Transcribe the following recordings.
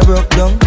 broke down.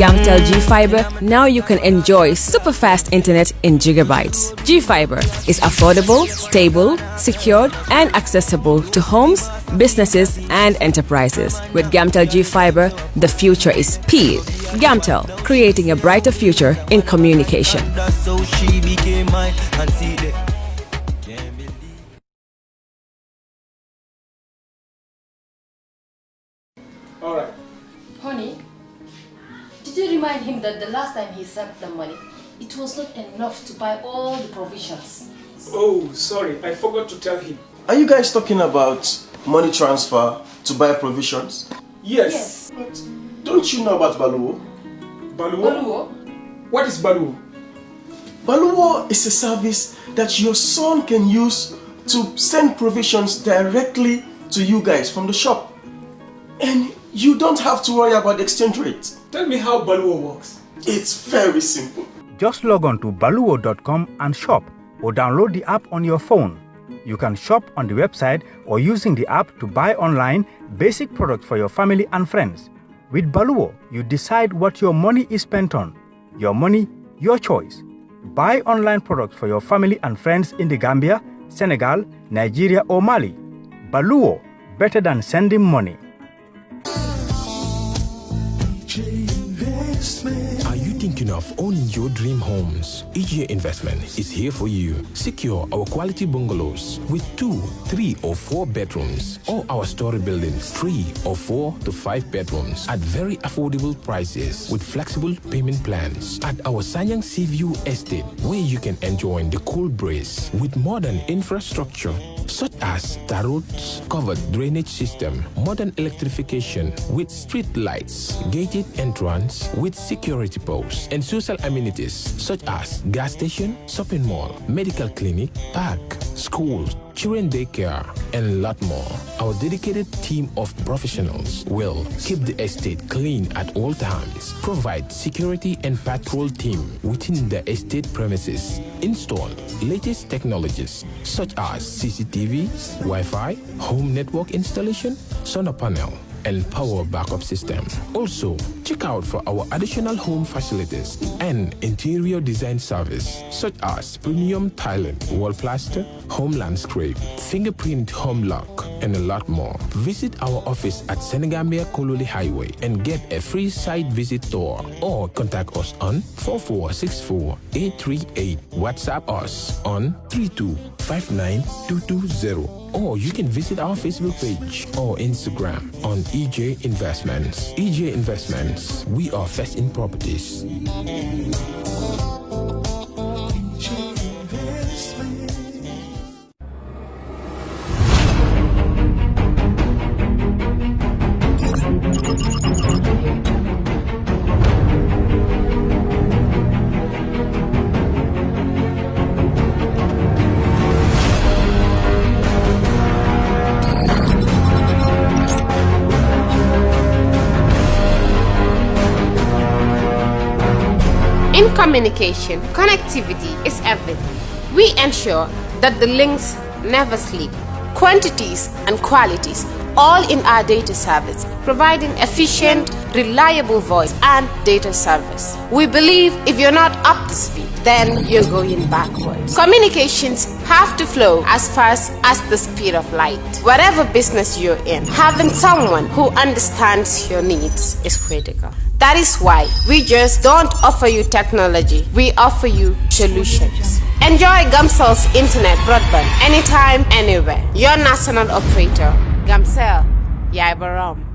Gamtel G-Fiber, now you can enjoy super fast internet in gigabytes. G-Fiber is affordable, stable, secured, and accessible to homes, businesses, and enterprises. With Gamtel G-Fiber, the future is speed. Gamtel, creating a brighter future in communication. That's so she became mine and see the. All right. Honey, did you remind him that the last time he sent the money, it was not enough to buy all the provisions? Oh, sorry, I forgot to tell him. Are you guys talking about money transfer to buy provisions? Yes. But don't you know about Baluwo? Baluwo? What is Baluwo? Baluwo is a service that your son can use to send provisions directly to you guys from the shop. And you don't have to worry about the exchange rate. Tell me how Baluwo works. It's very simple. Just log on to baluwo.com and shop, or download the app on your phone. You can shop on the website or using the app to buy online basic products for your family and friends. With Baluwo, you decide what your money is spent on. Your money, your choice. Buy online products for your family and friends in the Gambia, Senegal, Nigeria or Mali. Baluwo, better than sending money. Are you thinking of owning your dream homes? EJ Investment is here for you. Secure our quality bungalows with 2, 3 or 4 bedrooms, or our story buildings 3 or 4 to 5 bedrooms at very affordable prices with flexible payment plans at our Sanyang Seaview Estate, where you can enjoy the cool breeze with modern infrastructure such as tar roads, covered drainage system, modern electrification with street lights, gated entrance with security posts, and social amenities such as gas station, shopping mall, medical clinic, park, schools, children daycare, and a lot more. Our dedicated team of professionals will keep the estate clean at all times, provide security and patrol team within the estate premises, install latest technologies such as CCTV, Wi-Fi, home network installation, solar panel, and power backup system. Also, check out for our additional home facilities and interior design service such as premium tiling, wall plaster, home landscape, fingerprint home lock, and a lot more. Visit our office at Senegambia Kololi Highway and get a free site visit tour, or contact us on 4464-838. WhatsApp us on 3259220. Or you can visit our Facebook page or Instagram on EJ Investments. EJ Investments, we are first in properties. In communication, connectivity is everything. We ensure that the links never sleep. Quantities and qualities, all in our data service, providing efficient, reliable voice and data service. We believe if you're not up to speed, then you're going backwards. Communications have to flow as fast as the speed of light. Whatever business you're in, having someone who understands your needs is critical. That is why we just don't offer you technology, we offer you solutions. Enjoy Gamcel's internet broadband anytime, anywhere. Your national operator, Gamcel, Yaibaram.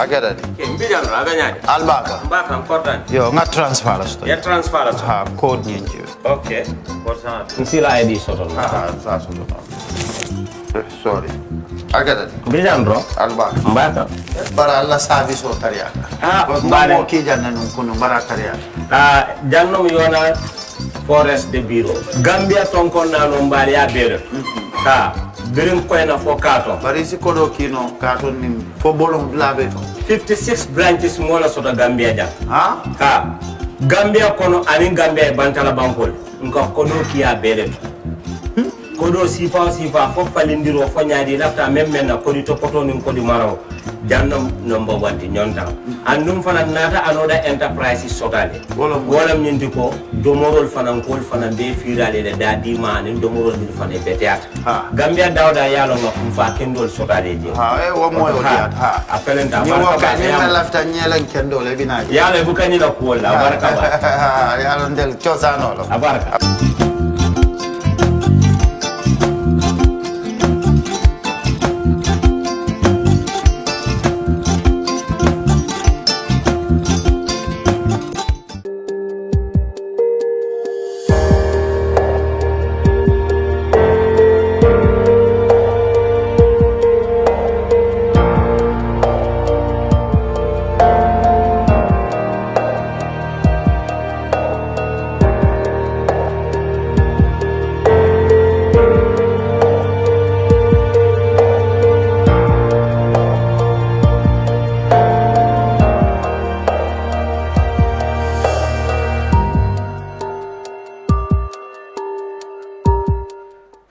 get it. Mbijan aganyadi. Albaka. Mbaka important. Yo, nga transfer la sto. Ya transfer la sto. Ha, code nyingi. Okay. Kosa. Nsila ID soto. Ha, sa soto. Sorry. I get it. Mbijan bro. Albaka. Mbaka. Bara alla service o tariya. Ha, mbare mo ki janna nun kunu bara tariya. Janno yona forest de bureau. Gambia tonkon na no mbari ya bere. Ha. Birim koyna fo kato. Bari si kodo kino kato ni fo bolong blabe to. 56 branches mola sota Gambia jam. Ha? Ha. Gambia kono anin Gambia bantala bankol. Nka kono kiya bere. Kodo sifa fo falindiro fo nyaadi lafta memmen na kodi to poto nin kodi maraw. Janno number 1 di nyonta. Andum fana nata anoda enterprise sotale. Wala nyindi ko domorol fana kol fana be firale de dadi mani domorol ni fana be teata. Gambia dawda yalo ngam fa kendol sotale je. Ha e wo moyo diat ha. Apelenta ni wo ka ni lafta nyelen kendol e binaji. Yalo bukani la ko la baraka ba. Yalo ndel chosano lo. Abaraka.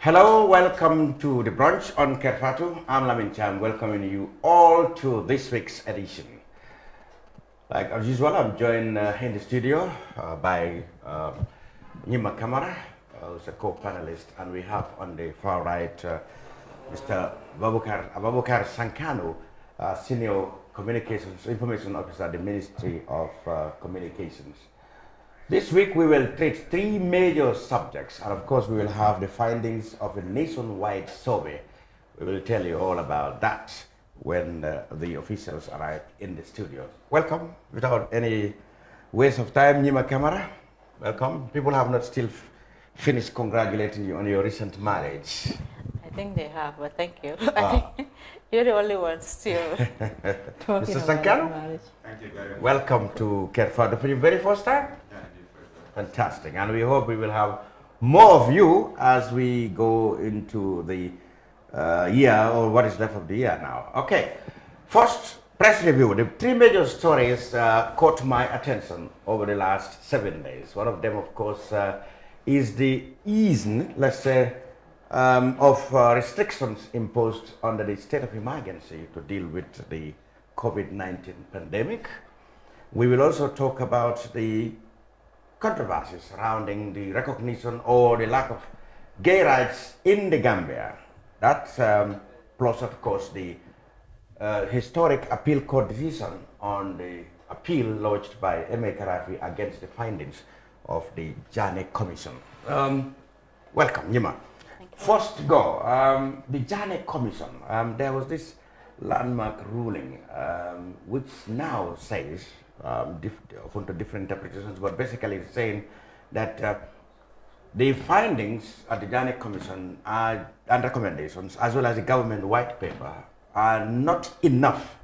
Hello, welcome to the brunch on Kerr Fatou. I'm Lamin Cham, welcoming you all to this week's edition. Like as usual, I'm joined in the studio by Nima Kamara, who's a co-panelist, and we have on the far right Mr. Babucarr Sankanu, Senior Communications Information Officer at the Ministry of Communications. This week we will treat 3 major subjects, and of course we will have the findings of a nationwide survey. We will tell you all about that when the officials arrive in the studio. Welcome, without any waste of time, Nima Kamara. Welcome. People have not still finished congratulating you on your recent marriage. I think they have, but thank you. I think you're the only one still talking Mr. about Sankanu, marriage. thank you very much. Welcome to Kerr Fatou for your very first time. Fantastic, and we hope we will have more of you as we go into the year, or what is left of the year now. Okay, first, press review. The 3 major stories caught my attention over the last 7 days. One of them, of course, is the easing, let's say, of restrictions imposed under the state of emergency to deal with the COVID-19 pandemic. We will also talk about the controversies surrounding the recognition or the lack of gay rights in the Gambia. That plus, of course, the historic appeal court decision on the appeal lodged by M.A. Karafi against the findings of the Jane Commission. Welcome, Nima. First go, the Jane Commission, there was this landmark ruling which now says, often to different interpretations, but basically it's saying that the findings at the Jane Commission and recommendations, as well as the government white paper, are not enough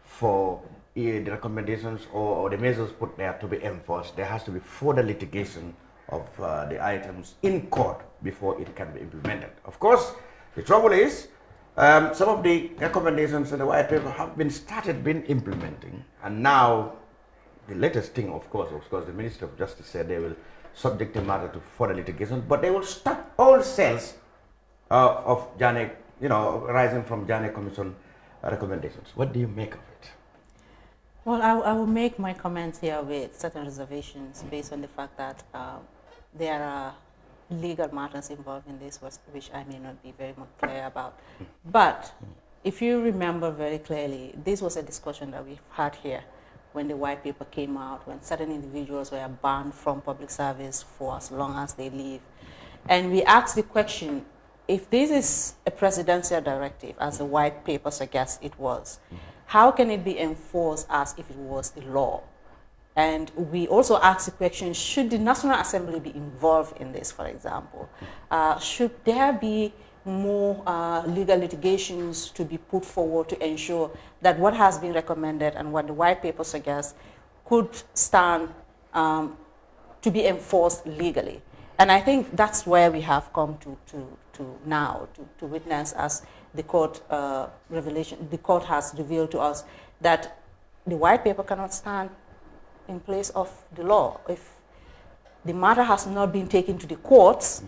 for the recommendations or the measures put there to be enforced. There has to be further litigation of the items in court before it can be implemented. Of course, the trouble is, some of the recommendations in the white paper have been implementing, and now the latest thing, of course, the Minister of Justice said they will subject the matter to further litigation, but they will stop all sales of Jane, rising from Jane Commission recommendations. What do you make of it? Well, I will make my comments here with certain reservations based on the fact that there are legal matters involved in this, which I may not be very much clear about. But if you remember very clearly, this was a discussion that we've had here when the white paper came out, when certain individuals were banned from public service for as long as they live. And we asked the question, if this is a presidential directive, as the white paper suggests it was, how can it be enforced as if it was the law? And we also ask the question, should the National Assembly be involved in this, for example? Should there be more legal litigations to be put forward to ensure that what has been recommended and what the white paper suggests could stand to be enforced legally? And I think that's where we have come to now, to witness as the court the court has revealed to us that the white paper cannot stand in place of the law. If the matter has not been taken to the courts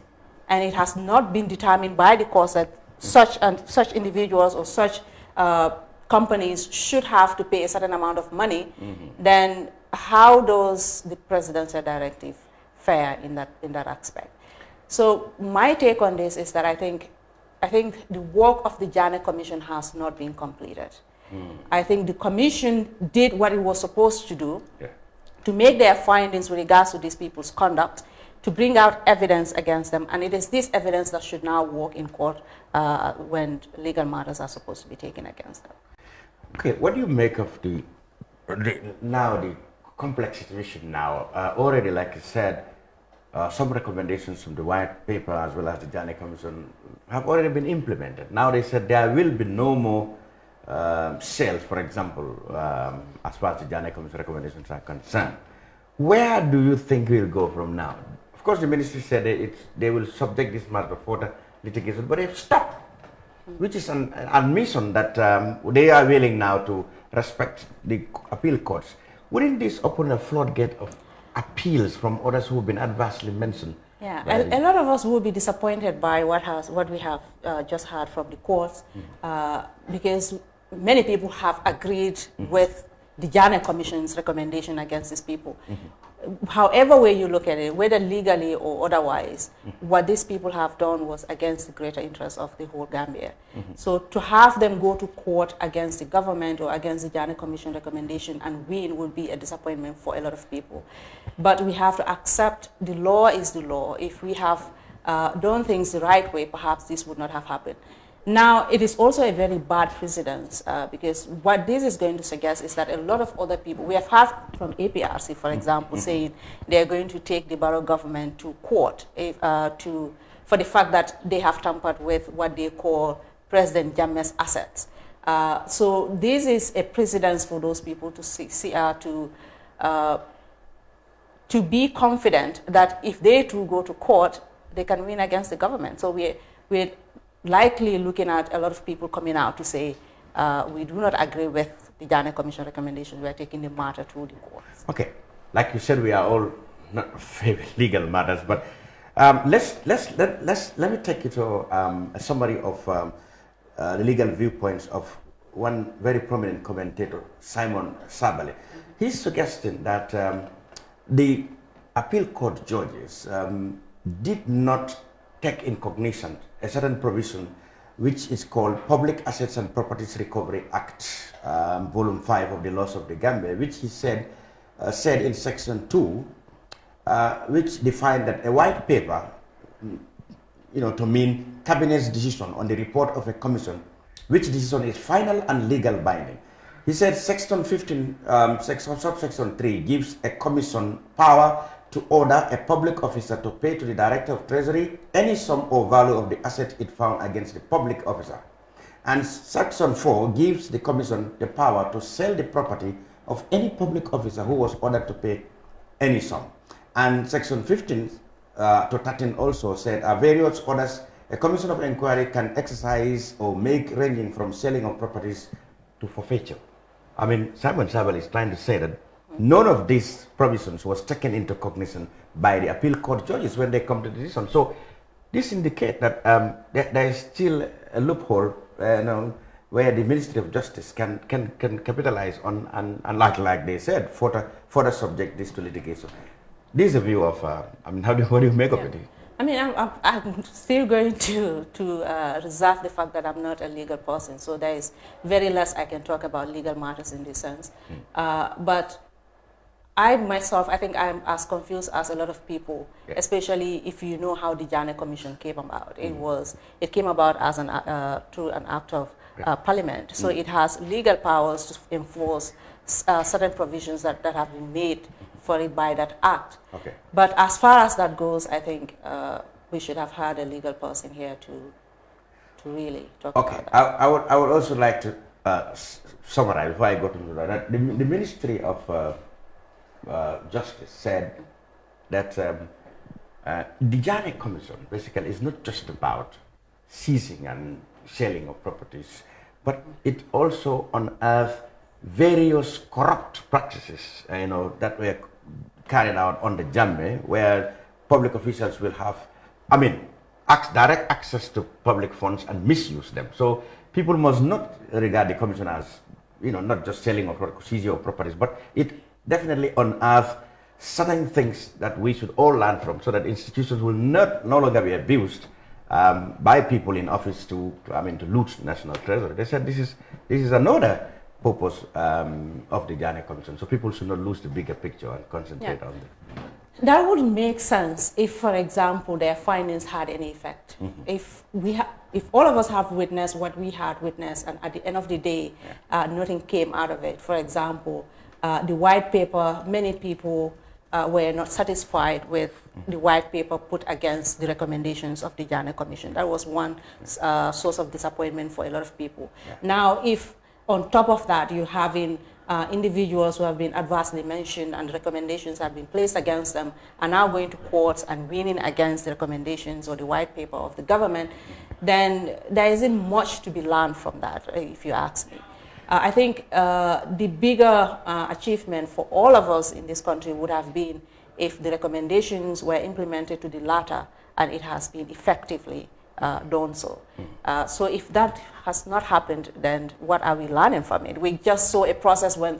and it has not been determined by the courts that such individuals or such companies should have to pay a certain amount of money, then how does the presidential directive fare in that aspect? So my take on this is that I think the work of the Janet Commission has not been completed. I think the commission did what it was supposed to do, to make their findings with regards to these people's conduct, to bring out evidence against them, and it is this evidence that should now work in court when legal matters are supposed to be taken against them. Okay, what do you make of the complex situation now? Already, like I said, some recommendations from the white paper as well as the Janet Commission have already been implemented. Now they said there will be no more sales, for example, as far as the Janet Commission recommendations are concerned. Where do you think we'll go from now? Of course, the ministry said they will subject this matter to further litigation, but they've stopped, which is an admission that they are willing now to respect the appeal courts. Wouldn't this open a floodgate of appeals from others who have been adversely mentioned? Yeah, a lot of us will be disappointed by what we have just heard from the courts, because many people have agreed with the Janet Commission's recommendation against these people. However way you look at it, whether legally or otherwise, what these people have done was against the greater interest of the whole Gambia. So to have them go to court against the government or against the Janet Commission recommendation and win would be a disappointment for a lot of people. But we have to accept the law is the law. If we have done things the right way, perhaps this would not have happened. Now, it is also a very bad precedence because what this is going to suggest is that a lot of other people, we have heard from APRC, for example, saying they're going to take the borough government to court for the fact that they have tampered with what they call President Jammeh's assets. So this is a precedence for those people to be confident that if they too go to court, they can win against the government. So we're likely looking at a lot of people coming out to say, we do not agree with the Janet Commission recommendation. We are taking the matter to the courts. Okay, like you said, we are all not favorite legal matters, but let me take you to a summary of the legal viewpoints of one very prominent commentator, Simon Sabali. He's suggesting that the appeal court judges did not take in cognizance a certain provision which is called Public Assets and Properties Recovery Act, Volume 5 of the Laws of the Gambia, which he said in Section 2, which defined that a white paper, to mean Cabinet's decision on the report of a commission, which decision is final and legal binding. He said Section 15, subsection 3 gives a commission power to order a public officer to pay to the Director of Treasury any sum or value of the asset it found against the public officer. And Section 4 gives the Commission the power to sell the property of any public officer who was ordered to pay any sum. And Section 15 to 13 also said various orders a Commission of Inquiry can exercise or make, ranging from selling of properties to forfeiture. I mean, Simon Sabal is trying to say that none of these provisions was taken into cognizance by the appeal court judges when they come to the decision. So this indicates that there is still a loophole where the Ministry of Justice can capitalize on and like they said, further subject this to litigation. This is a view of, what do you make of it? I mean, I'm still going to reserve the fact that I'm not a legal person, so there is very less I can talk about legal matters in this sense. But I myself, I think I'm as confused as a lot of people, especially if you know how the Janet Commission came about. It came about as through an act of parliament. So it has legal powers to enforce certain provisions that have been made for it by that act. Okay. But as far as that goes, I think we should have had a legal person here to really talk about that. I would also like to summarize before I go to that. The Ministry of Justice said that the Janneh Commission basically is not just about seizing and selling of properties, but it also unearthed various corrupt practices, that were carried out on the Jammeh, where public officials will have, direct access to public funds and misuse them. So people must not regard the commission as, not just selling or seizure of properties, but it definitely unearthed certain things that we should all learn from, so that institutions will no longer be abused by people in office to loot national treasury. They said this is another purpose of the Janneh Commission. So people should not lose the bigger picture and concentrate on it. That would make sense if, for example, their findings had any effect. If all of us have witnessed what we had witnessed, and at the end of the day, nothing came out of it. For example, the white paper, many people were not satisfied with the white paper put against the recommendations of the Janneh Commission. That was one source of disappointment for a lot of people. Now, if on top of that, you're having individuals who have been adversely mentioned and recommendations have been placed against them are now going to courts and winning against the recommendations or the white paper of the government, then there isn't much to be learned from that, if you ask me. I think the bigger achievement for all of us in this country would have been if the recommendations were implemented to the latter and it has been effectively done so. So if that has not happened, then what are we learning from it? We just saw a process when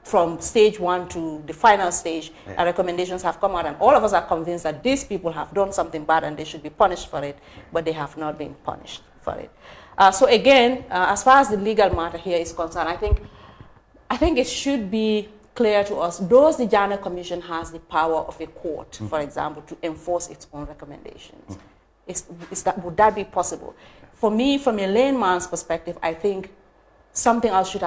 from stage 1 to the final stage, recommendations have come out, and all of us are convinced that these people have done something bad and they should be punished for it, but they have not been punished for it. So again, as far as the legal matter here is concerned, I think it should be clear to us, does the Janneh Commission has the power of a court, for example, to enforce its own recommendations? Would that be possible? For me, from a layman's perspective, I think something else should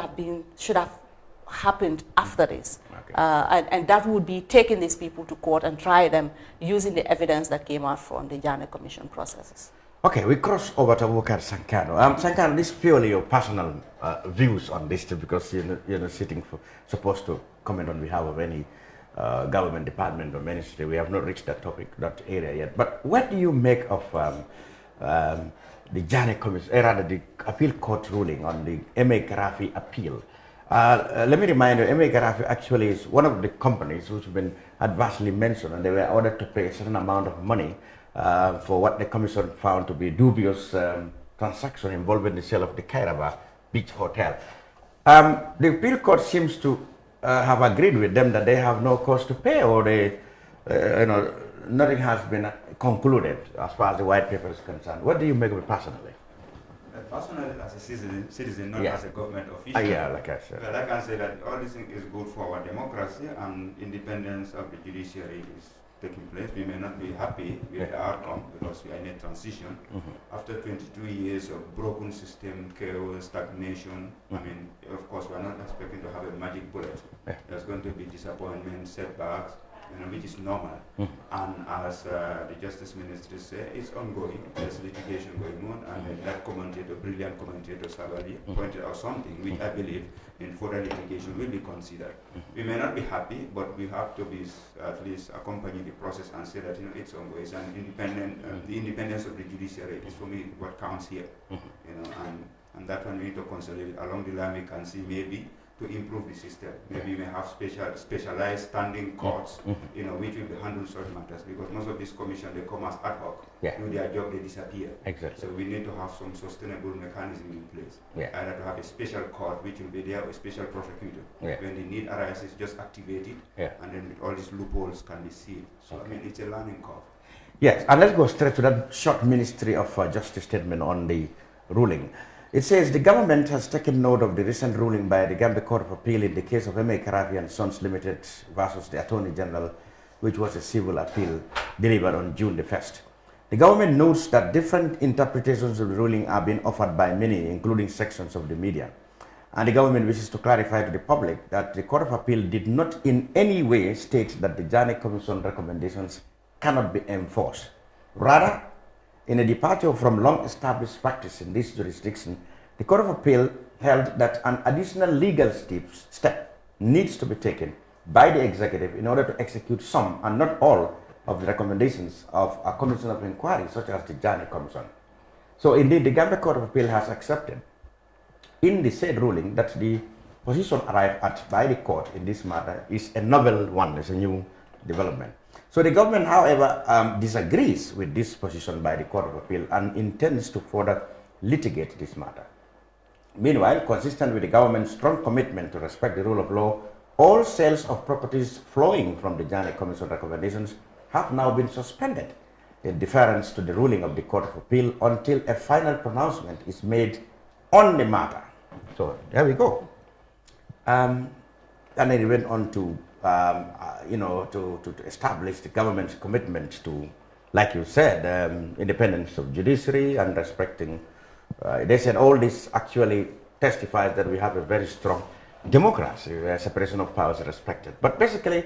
have happened after this. And that would be taking these people to court and try them using the evidence that came out from the Janneh Commission processes. Okay, we cross over to Babucarr Sankanu. Sankanu, this is purely your personal views on this, because you're not supposed to comment on behalf of any government department or ministry. We have not reached that topic, that area yet. But what do you make of the Janneh Commission, rather the appeal court ruling on the M.A. Gaddafi appeal? Let me remind you, M.A. Gaddafi actually is one of the companies which have been adversely mentioned, and they were ordered to pay a certain amount of money for what the commission found to be dubious transaction involving the sale of the Kairaba Beach Hotel. The appeal court seems to have agreed with them that they have no cost to pay, or they, nothing has been concluded as far as the white paper is concerned. What do you make of it personally? Personally, as a citizen, not as a government official, like I said. Well, I can say that all this thing is good for our democracy, and independence of the judiciary is taking place. We may not be happy with the outcome because we are in a transition. After 22 years of broken system, chaos, stagnation, of course, we are not expecting to have a magic bullet. There's going to be disappointment, setbacks, which is normal. And as the Justice Ministry said, it's ongoing. There's litigation going on, and that commentator, brilliant commentator Sabali, pointed out something which I believe in further litigation will be considered. We may not be happy, but we have to be at least accompany the process and say that it's ongoing. It's an independent, the independence of the judiciary is for me what counts here. And that one we need to consolidate. Along the line, we can see maybe to improve the system. Maybe we have specialized standing courts, which will handle such matters, because most of these commissions, they come as ad hoc, do their job, they disappear. Exactly. So we need to have some sustainable mechanism in place. Either to have a special court, which will be there, or a special prosecutor. When the need arises, just activate it, and then with all these loopholes can be sealed. So it's a learning curve. Yes, and let's go straight to that short Ministry of Justice statement on the ruling. It says the government has taken note of the recent ruling by the Gambia Court of Appeal in the case of M.A. Gaddafi and Sons Limited versus the Attorney General, which was a civil appeal delivered on June the 1st. The government notes that different interpretations of the ruling are being offered by many, including sections of the media. And the government wishes to clarify to the public that the Court of Appeal did not in any way state that the Janneh Commission recommendations cannot be enforced. Rather, in a departure from long-established practice in this jurisdiction, the Court of Appeal held that an additional legal step needs to be taken by the executive in order to execute some and not all of the recommendations of a commission of inquiry, such as the Janneh Commission. So indeed, the Gambia Court of Appeal has accepted in the said ruling that the position arrived at by the court in this matter is a novel one, is a new development. So the government, however, disagrees with this position by the Court of Appeal and intends to further litigate this matter. Meanwhile, consistent with the government's strong commitment to respect the rule of law, all sales of properties flowing from the Janneh Commission recommendations have now been suspended in deference to the ruling of the Court of Appeal until a final pronouncement is made on the matter. So there we go. And then he went on to, to establish the government's commitment to, like you said, independence of judiciary and respecting. They said all this actually testifies that we have a very strong democracy where separation of powers is respected. But basically,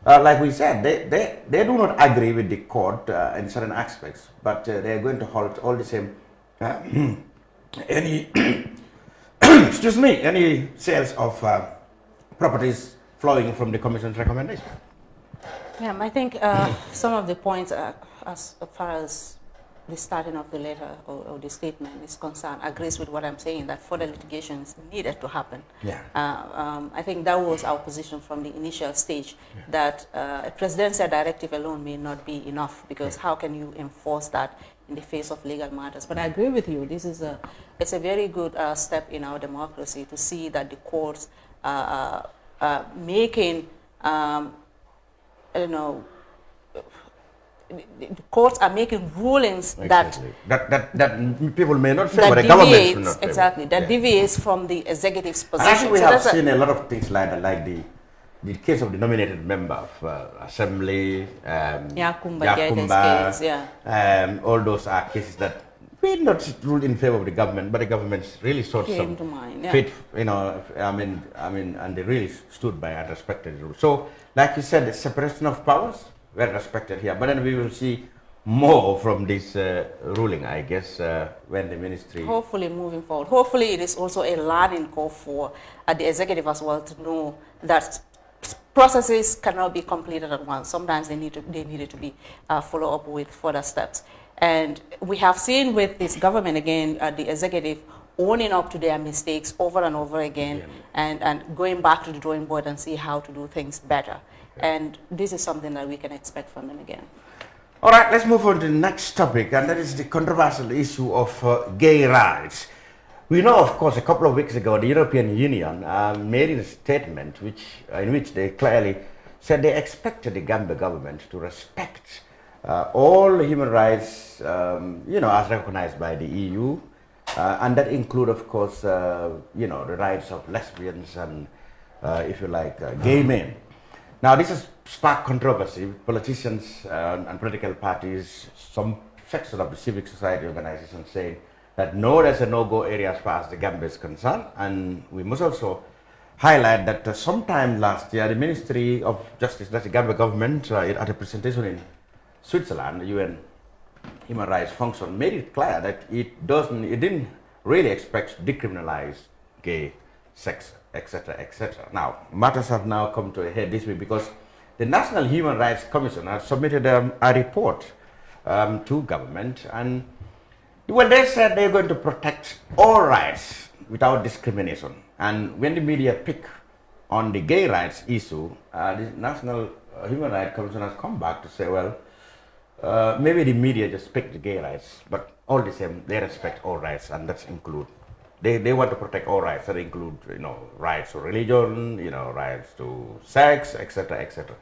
like we said, they do not agree with the court in certain aspects, but they are going to halt all the same any excuse me, any sales of properties flowing from the Commission's recommendation. Yeah, I think some of the points, as far as the starting of the letter or the statement is concerned, agrees with what I'm saying, that further litigation is needed to happen. Yeah. I think that was our position from the initial stage, that a presidential directive alone may not be enough, because how can you enforce that in the face of legal matters? But I agree with you, this is it's a very good step in our democracy to see that the courts making, the courts are making rulings exactly. that people may not favor, the government should not favor. Exactly, that deviates from the executive's position. And actually we have seen a lot of things like that, like the case of the nominated member of Assembly, Yakumba case, yeah. All those are cases that were not ruled in favor of the government, but the government really sought some fit, and they really stood by and respected the rules. So, like you said, the separation of powers, well respected here, but then we will see more from this ruling, I guess, when the ministry... Hopefully moving forward. Hopefully it is also a learning curve for the executive as well to know that processes cannot be completed at once. Sometimes they needed to be followed up with further steps. And we have seen with this government, again, the executive owning up to their mistakes over and over again, and going back to the drawing board and see how to do things better. And this is something that we can expect from them again. All right, let's move on to the next topic, and that is the controversial issue of gay rights. We know, of course, a couple of weeks ago, the European Union made a statement in which they clearly said they expected the Gambia government to respect all human rights, as recognized by the EU, and that include, of course, the rights of lesbians and, if you like, gay men. Now, this has sparked controversy. Politicians and political parties, some section of the civic society organizations saying that no, there's a no-go area as far as the Gambia is concerned. And we must also highlight that sometime last year, the Ministry of Justice, that's the Gambia government, at a presentation in Switzerland, the UN Human Rights Function, made it clear that it didn't really expect to decriminalize gay sex, etc., etc. Now, matters have now come to a head this week because the National Human Rights Commission has submitted a report to government, and well, they said they're going to protect all rights without discrimination. And when the media pick on the gay rights issue, the National Human Rights Commission has come back to say, well, maybe the media just picked the gay rights, but all the same, they respect all rights, and that's include. They want to protect all rights, that include, rights to religion, rights to sex, etc., etc.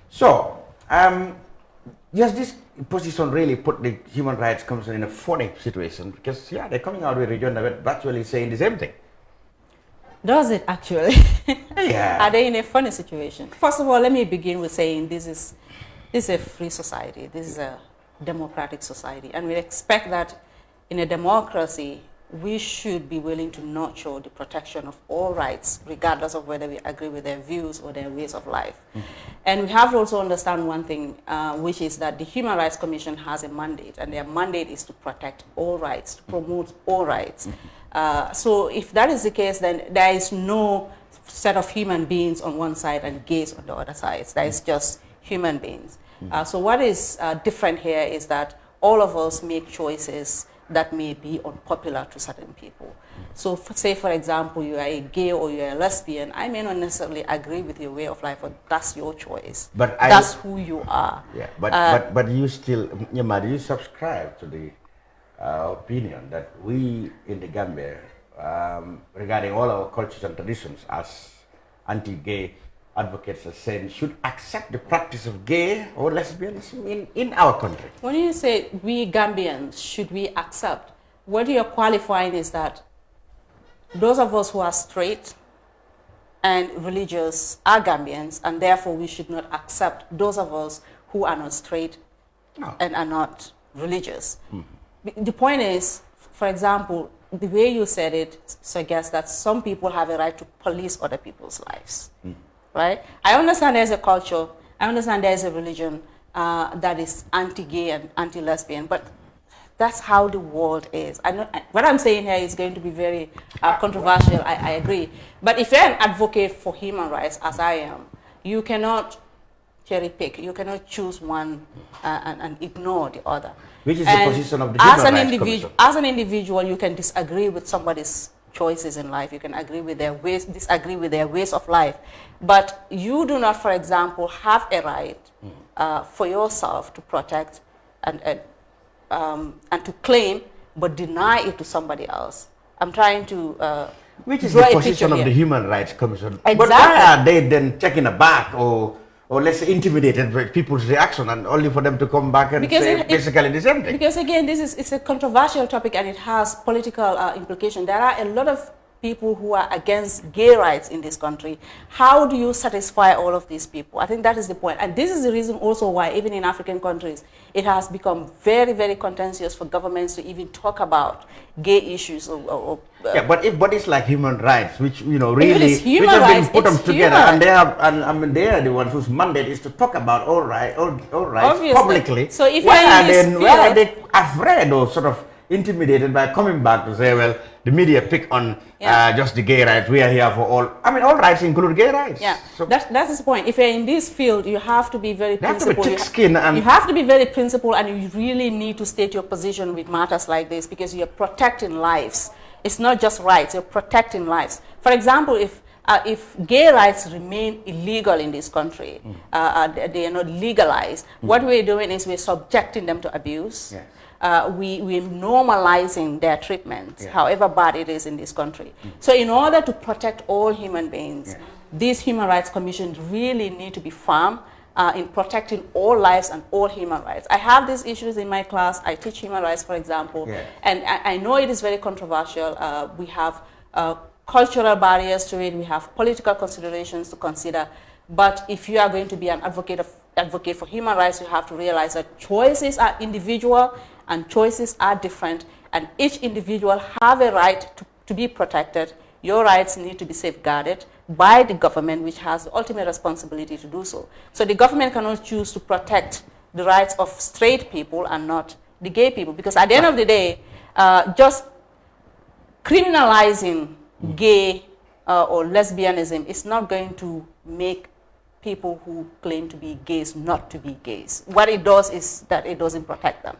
So, does this position really put the Human Rights Commission in a funny situation? Because, they're coming out with region virtually saying the same thing. Does it actually? Yeah. Are they in a funny situation? First of all, let me begin with saying this is a free society. This is a democratic society. And we expect that in a democracy, we should be willing to nurture the protection of all rights, regardless of whether we agree with their views or their ways of life. And we have to also understand one thing, which is that the Human Rights Commission has a mandate, and their mandate is to protect all rights, to promote all rights. So if that is the case, then there is no set of human beings on one side and gays on the other side. There is just human beings. So what is different here is that all of us make choices that may be unpopular to certain people. So say, for example, you are a gay or you are a lesbian, I may not necessarily agree with your way of life, but that's your choice. But that's who you are. Yeah, but you still, Matty, you subscribe to the opinion that we in the Gambia, regarding all our cultures and traditions as anti-gay advocates are saying, should accept the practice of gay or lesbianism in our country. When you say we Gambians, should we accept, what you're qualifying is that those of us who are straight and religious are Gambians, and therefore we should not accept those of us who are not straight and are not religious. The point is, for example, the way you said it suggests that some people have a right to police other people's lives. Right? I understand there's a culture, I understand there's a religion that is anti-gay and anti-lesbian, but that's how the world is. What I'm saying here is going to be very controversial, I agree. But if you're an advocate for human rights, as I am, you cannot cherry pick, you cannot choose one and ignore the other. Which is the position of the Human Rights Commission. As an individual, you can disagree with somebody's choices in life, you can agree with their ways, disagree with their ways of life, but you do not, for example, have a right for yourself to protect and to claim, but deny it to somebody else. I'm trying to which is the position of the Human Rights Commission. Exactly. But why are they then taken aback or less intimidated by people's reaction, and only for them to come back and say basically the same thing? Because again, it's a controversial topic and it has political implications. There are a lot of people who are against gay rights in this country. How do you satisfy all of these people? I think that is the point. And this is the reason also why, even in African countries, it has become very, very contentious for governments to even talk about gay issues. Yeah, but it's like human rights, which, you know, really, which have been put them together, and they have, and I mean, they are the ones whose mandate is to talk about all rights publicly. So if why are they afraid or sort of intimidated by coming back to say, well, the media pick on just the gay rights, we are here for all. I mean, all rights include gay rights. Yeah, so that's the point. If you're in this field, you have to be very principled. You have to be very principled, and you really need to state your position with matters like this, because you're protecting lives. It's not just rights, you're protecting lives. For example, if gay rights remain illegal in this country, they are not legalized, what we're doing is we're subjecting them to abuse. Yes. We're normalizing their treatment, however bad it is in this country. So in order to protect all human beings, these Human Rights Commissions really need to be firm in protecting all lives and all human rights. I have these issues in my class. I teach human rights, for example, and I know it is very controversial. We have cultural barriers to it. We have political considerations to consider. But if you are going to be an advocate for human rights, you have to realize that choices are individual and choices are different, and each individual have a right to be protected. Your rights need to be safeguarded by the government, which has the ultimate responsibility to do so. So the government cannot choose to protect the rights of straight people and not the gay people, because at the end of the day, just criminalizing gay or lesbianism is not going to make people who claim to be gays not to be gays. What it does is that it doesn't protect them.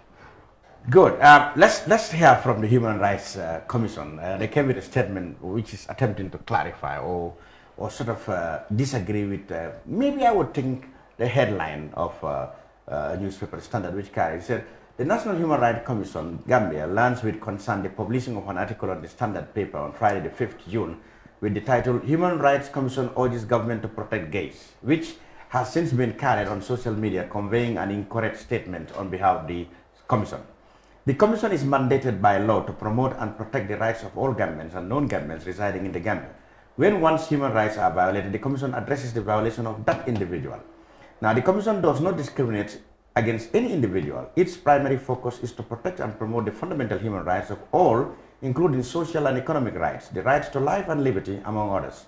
Good. Let's hear from the Human Rights Commission. They came with a statement which is attempting to clarify or sort of disagree with, maybe I would think, the headline of a newspaper, Standard, which carries, said, the National Human Rights Commission, Gambia, learns with concern the publishing of an article on the Standard paper on Friday the 5th June with the title, Human Rights Commission urges government to protect gays, which has since been carried on social media, conveying an incorrect statement on behalf of the Commission. The Commission is mandated by law to promote and protect the rights of all Gambians and non-Gambians residing in the Gambia. When one's human rights are violated, the Commission addresses the violation of that individual. Now, the Commission does not discriminate against any individual. Its primary focus is to protect and promote the fundamental human rights of all, including social and economic rights, the rights to life and liberty, among others.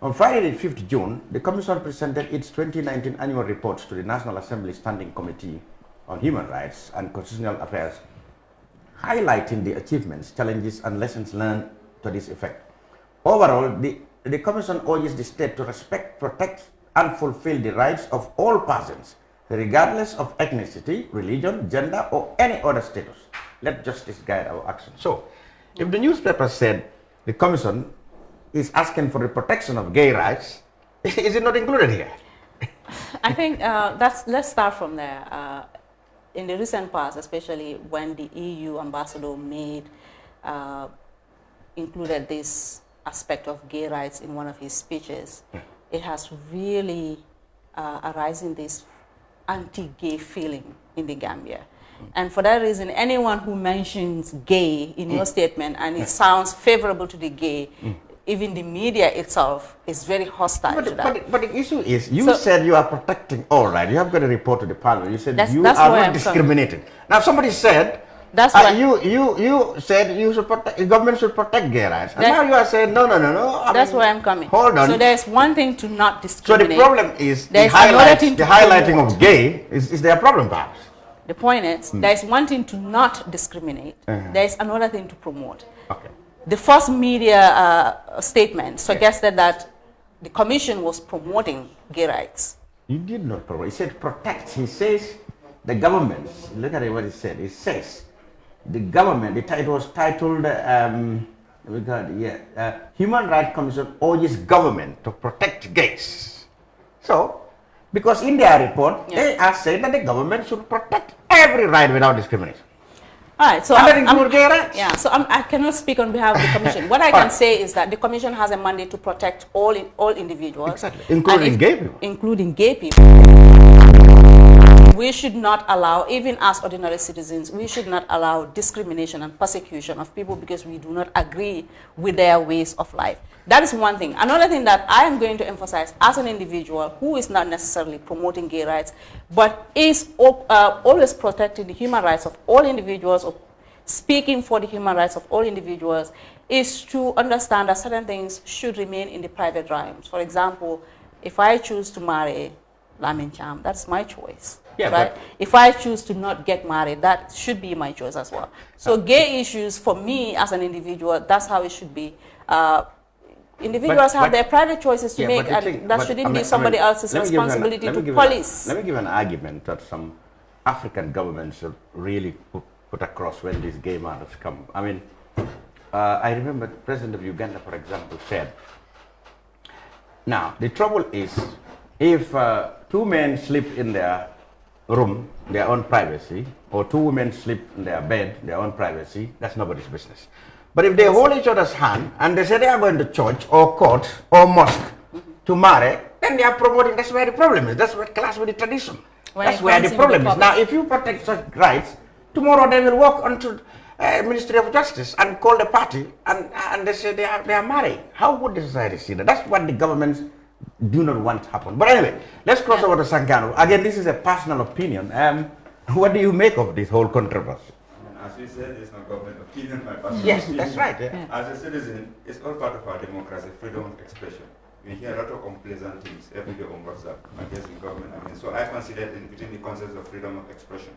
On Friday, the 5th June, the Commission presented its 2019 annual reports to the National Assembly Standing Committee on Human Rights and Constitutional Affairs, highlighting the achievements, challenges, and lessons learned to this effect. Overall, the Commission urges the state to respect, protect, and fulfill the rights of all persons, regardless of ethnicity, religion, gender, or any other status. Let justice guide our action. So, if the newspaper said the Commission is asking for the protection of gay rights, is it not included here? I think let's start from there. In the recent past, especially when the EU ambassador included this aspect of gay rights in one of his speeches, it has really arisen this anti-gay feeling in the Gambia. And for that reason, anyone who mentions gay in your statement and it sounds favorable to the gay, even the media itself is very hostile to that. But the issue is, you said you are protecting all right. You have got to report to the parliament. You said you are not discriminating. Now somebody said, you said you should protect, the government should protect gay rights. And now you are saying, no. That's where I'm coming. Hold on. So there's one thing to not discriminate. So the problem is the highlighting of gay is their problem, perhaps. The point is, there's one thing to not discriminate. There's another thing to promote. Okay. The first media statement suggested that the commission was promoting gay rights. You did not promote. He said protect. He says the government, look at what he said. It says the government, it was titled, Human Rights Commission urges government to protect gays. So, because in their report, they are saying that the government should protect every right without discrimination. All right, so I cannot speak on behalf of the commission. What I can say is that the commission has a mandate to protect all individuals, exactly, including gay people. Including gay people. We should not allow, even as ordinary citizens, we should not allow discrimination and persecution of people because we do not agree with their ways of life. That is one thing. Another thing that I am going to emphasize as an individual who is not necessarily promoting gay rights, but is always protecting the human rights of all individuals, or speaking for the human rights of all individuals, is to understand that certain things should remain in the private realms. For example, if I choose to marry Lamin Cham, that's my choice. Yeah, right? If I choose to not get married, that should be my choice as well. So gay issues, for me as an individual, that's how it should be. Individuals have their private choices to make, and that shouldn't be somebody else's responsibility to police. Let me give an argument that some African governments should really put across when these gay matters come. I mean, I remember the president of Uganda, for example, said, now, the trouble is, if two men sleep in their room, their own privacy, or two women sleep in their bed, their own privacy, that's nobody's business. But if they hold each other's hand and they say they are going to church or court or mosque to marry, then they are promoting, that's where the problem is. That's what clash with the tradition. That's where the problem is. Now, if you protect such rights, tomorrow they will walk onto Ministry of Justice and call the party and they say they are married. How would the society see that? That's what the governments do not want to happen. But anyway, let's cross over to Sankanu. Again, this is a personal opinion. What do you make of this whole controversy? As we said, it's not government opinion, my personal yes, opinion. That's right. Yeah. As a citizen, it's all part of our democracy, freedom of expression. We hear a lot of unpleasant things every day on WhatsApp against the government. So I consider it within the concept of freedom of expression.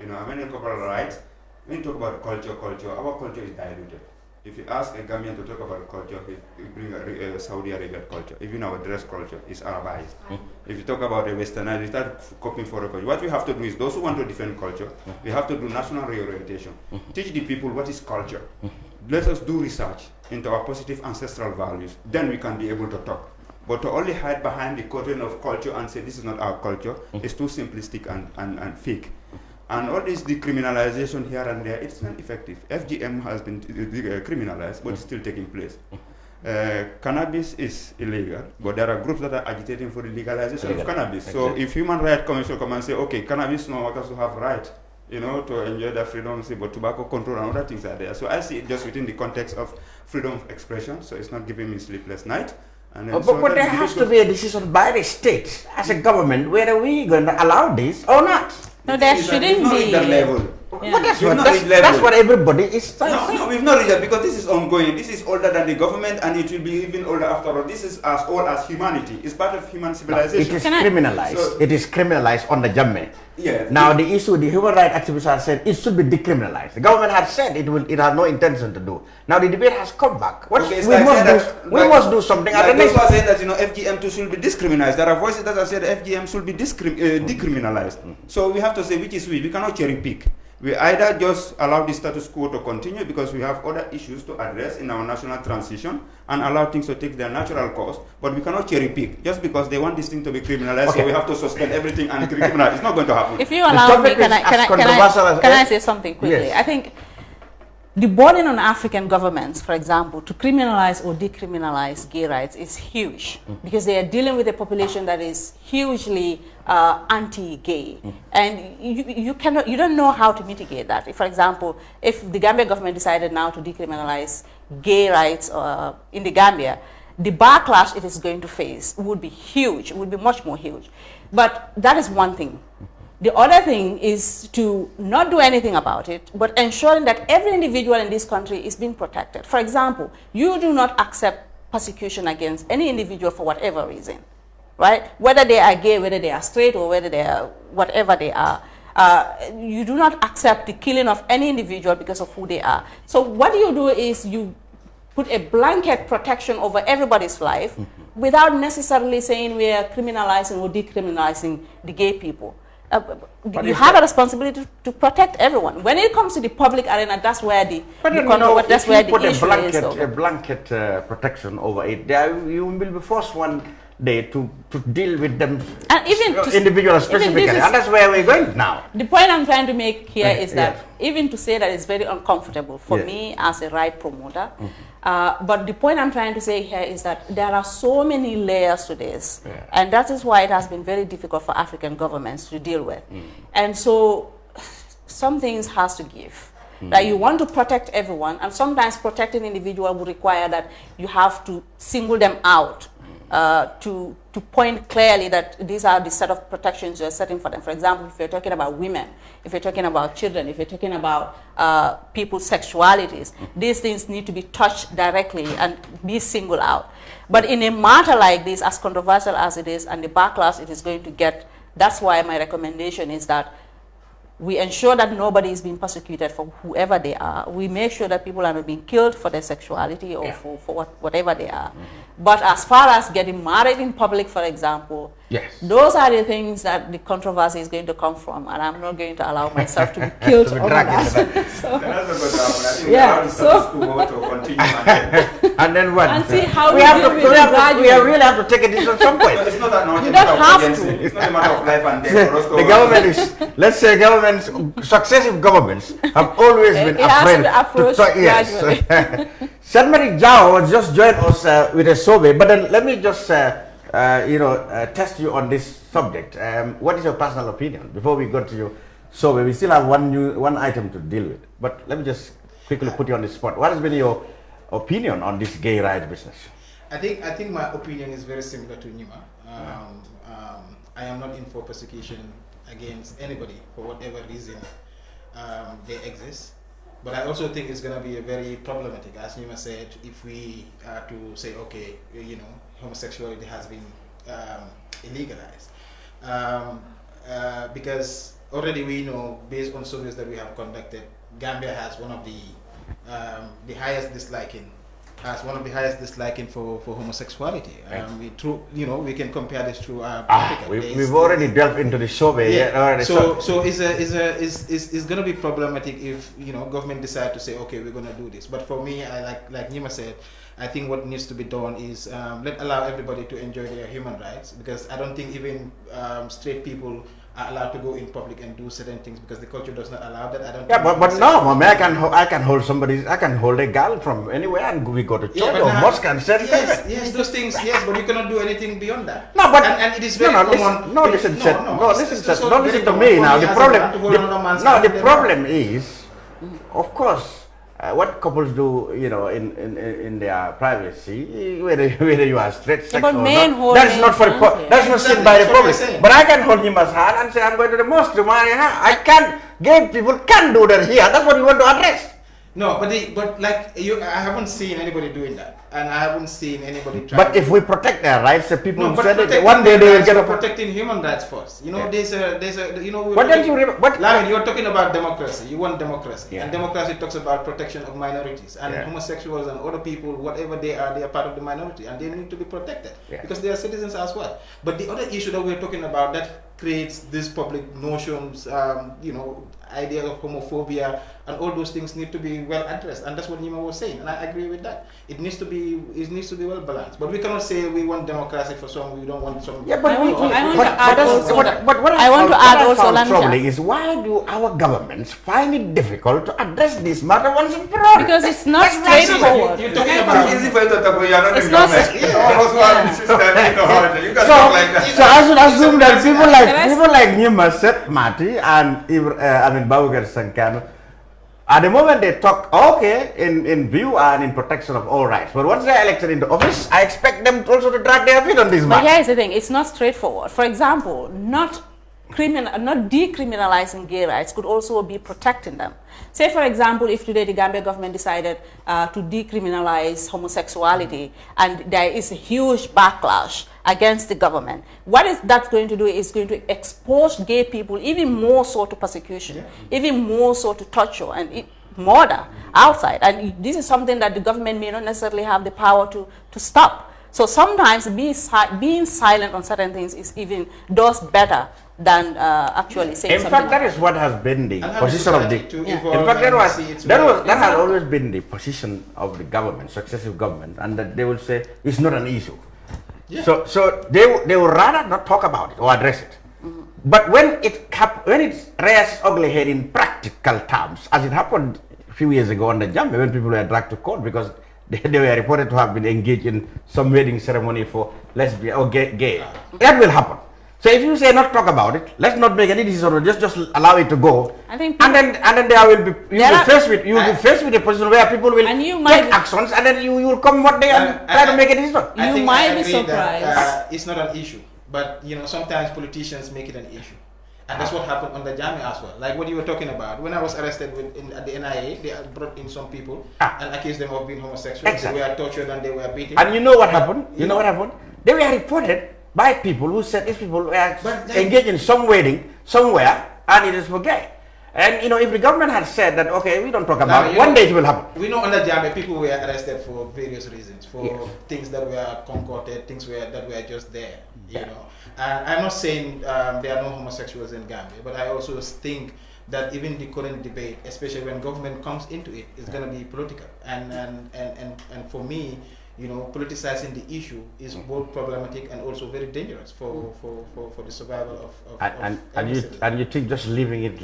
You know, when you talk about rights, when you talk about culture, our culture is diluted. If you ask a Gambian to talk about culture, he bring a Saudi Arabian culture. Even our dress culture is Arabized. If you talk about a Westernized, you start copying foreign culture. What we have to do is, those who want to defend culture, we have to do national reorientation. Teach the people what is culture. Let us do research into our positive ancestral values. Then we can be able to talk. But to only hide behind the curtain of culture and say this is not our culture is too simplistic and fake. And all this decriminalization here and there, it's not effective. FGM has been criminalized, but it's still taking place. Cannabis is illegal, but there are groups that are agitating for the legalization of cannabis. Exactly. So if Human Rights Commission come and say, okay, cannabis no workers to have right, you know, to enjoy their freedom, but tobacco control and other things are there. So I see it just within the context of freedom of expression, so it's not giving me sleepless night. And but there has to be a decision by the state as a government whether we're going to allow this or not. No, there shouldn't be. That level. Yeah. But that's what everybody is saying. No, we've not reached that because this is ongoing. This is older than the government and it will be even older after all. This is as old as humanity. It's part of human civilization. It is criminalized. So, it is criminalized on the Jammeh. Yeah. Now the issue, the human rights activists have said it should be decriminalized. The government has said it has no intention to do. Now the debate has come back. We must do something. Like those who are saying that FGM2 should be discriminalized. There are voices that have said FGM should be decriminalized. So we have to say which is which. We cannot cherry pick. We either just allow the status quo to continue because we have other issues to address in our national transition and allow things to take their natural course, but we cannot cherry pick just because they want this thing to be criminalized, so we have to suspend everything and criminalize. It's not going to happen. If you allow me, can I say something quickly? Yes. I think the burden on African governments, for example, to criminalize or decriminalize gay rights is huge because they are dealing with a population that is hugely anti-gay, and you don't know how to mitigate that. If, for example, if the Gambia government decided now to decriminalize gay rights in the Gambia, the backlash it is going to face would be huge. It would be much more huge. But that is one thing. The other thing is to not do anything about it, but ensuring that every individual in this country is being protected. For example, you do not accept persecution against any individual for whatever reason, right? Whether they are gay, whether they are straight, or whether they are whatever they are. You do not accept the killing of any individual because of who they are. So what you do is you put a blanket protection over everybody's life without necessarily saying we are criminalizing or decriminalizing the gay people. You have a responsibility to protect everyone. When it comes to the public arena, that's where the issue is. A blanket protection over it, you will be forced one day to deal with them, and even individuals specifically, and that's where we're going now. The point I'm trying to make here is that even to say that it's very uncomfortable for me as a right promoter. But the point I'm trying to say here is that there are so many layers to this, and that is why it has been very difficult for African governments to deal with. And so some things has to give. That you want to protect everyone, and sometimes protecting individual will require that you have to single them out to point clearly that these are the set of protections you're setting for them. For example, if you're talking about women, if you're talking about children, if you're talking about people's sexualities, these things need to be touched directly and be singled out. But in a matter like this, as controversial as it is, and the backlash it is going to get, that's why my recommendation is that we ensure that nobody is being persecuted for whoever they are. We make sure that people are not being killed for their sexuality or for whatever they are. But as far as getting married in public, for example, those are the things that the controversy is going to come from, and I'm not going to allow myself to be killed over that. And then what? And see how we really have to take a decision at some point. It's not that you don't have to. It's not a matter of life and death. The government is, let's say successive governments have always been afraid to Saint Jao was just joined us with a survey, but then let me just test you on this subject. What is your personal opinion before we go to your survey? We still have one item to deal with, but let me just quickly put you on the spot. What has been your opinion on this gay rights business? I think my opinion is very similar to Nima. I am not in for persecution against anybody for whatever reason they exist. But I also think it's going to be a very problematic, as Nima said, if we are to say, okay, homosexuality has been illegalized. Because already we know, based on surveys that we have conducted, Gambia has one of the highest disliking. For homosexuality. We can compare this to Africa. We've already delved into the survey. So it's going to be problematic if government decide to say, okay, we're going to do this. But for me, I like Nima said, I think what needs to be done is allow everybody to enjoy their human rights, because I don't think even straight people are allowed to go in public and do certain things because the culture does not allow that. I don't. Yeah, but no, I can hold a girl from anywhere and we go to church or mosque and say. Yes, those things. Yes, but you cannot do anything beyond that. No, but and it is very common. Listen to me now. The problem is, of course, what couples do, in their privacy, whether you are straight sex or not, that's not for that's not seen by the public. But I can hold him as hand and say, I'm going to the mosque to marry her. I can't. Gay people can't do that here. That's what we want to address. No, but I haven't seen anybody doing that, and I haven't seen anybody trying. But if we protect their rights, the people no, said that one day they will get protecting human rights first. There's a What don't you remember? Lamin, you're talking about democracy. You want democracy, and democracy talks about protection of minorities and homosexuals and other people, whatever they are part of the minority, and they need to be protected because they are citizens as well. But the other issue that we're talking about that creates these public notions, idea of homophobia and all those things need to be well addressed, and that's what Nima was saying, and I agree with that. It needs to be well balanced, but we cannot say we want democracy for some, we don't want some. Yeah, but I want to add also. What troubling is, why do our governments find it difficult to address this matter once and for all? Because it's not straightforward. You're talking about easy for you to talk about. You're not in government. So I should assume that people like Nima, Sait, Matty, and Babucarr, Sankanu, at the moment they talk in view and in protection of all rights, but once they are elected into office, I expect them also to drag their feet on this matter. But here's the thing: it's not straightforward. For example, not decriminalizing gay rights could also be protecting them. Say, for example, if today the Gambia government decided to decriminalize homosexuality, and there is a huge backlash against the government, what is that going to do is going to expose gay people even more so to persecution, even more so to torture and murder outside. And this is something that the government may not necessarily have the power to stop. So sometimes being silent on certain things does better than actually saying something. In fact, that is what has been the position of the. In fact, that has always been the position of the government, successive government, and that they will say it's not an issue. Yeah. So they would rather not talk about it or address it. But when it rears ugly head in practical terms, as it happened a few years ago on the Gambia, when people were dragged to court because they were reported to have been engaged in some wedding ceremony for lesbian or gay, that will happen. So if you say not talk about it, let's not make any decision, or just allow it to go. I think, and then there will be you will be faced with a position where people will take actions, and then you will come one day and try to make a decision. You might be surprised. It's not an issue, but sometimes politicians make it an issue, and that's what happened on the Jamia as well. Like what you were talking about. When I was arrested at the NIA, they brought in some people and accused them of being homosexual. Exactly. They were tortured and they were beaten. And you know what happened? You know what happened? They were reported by people who said these people were engaged in some wedding somewhere and it is for gay. And if the government had said that, okay, we don't talk about it, one day it will happen. We know on the Jamia people were arrested for various reasons, for things that were concocted, things that were just there, And I'm not saying there are no homosexuals in Gambia, but I also think that even the current debate, especially when government comes into it, is going to be political. And for me, politicizing the issue is both problematic and also very dangerous for the survival of and you think just leaving it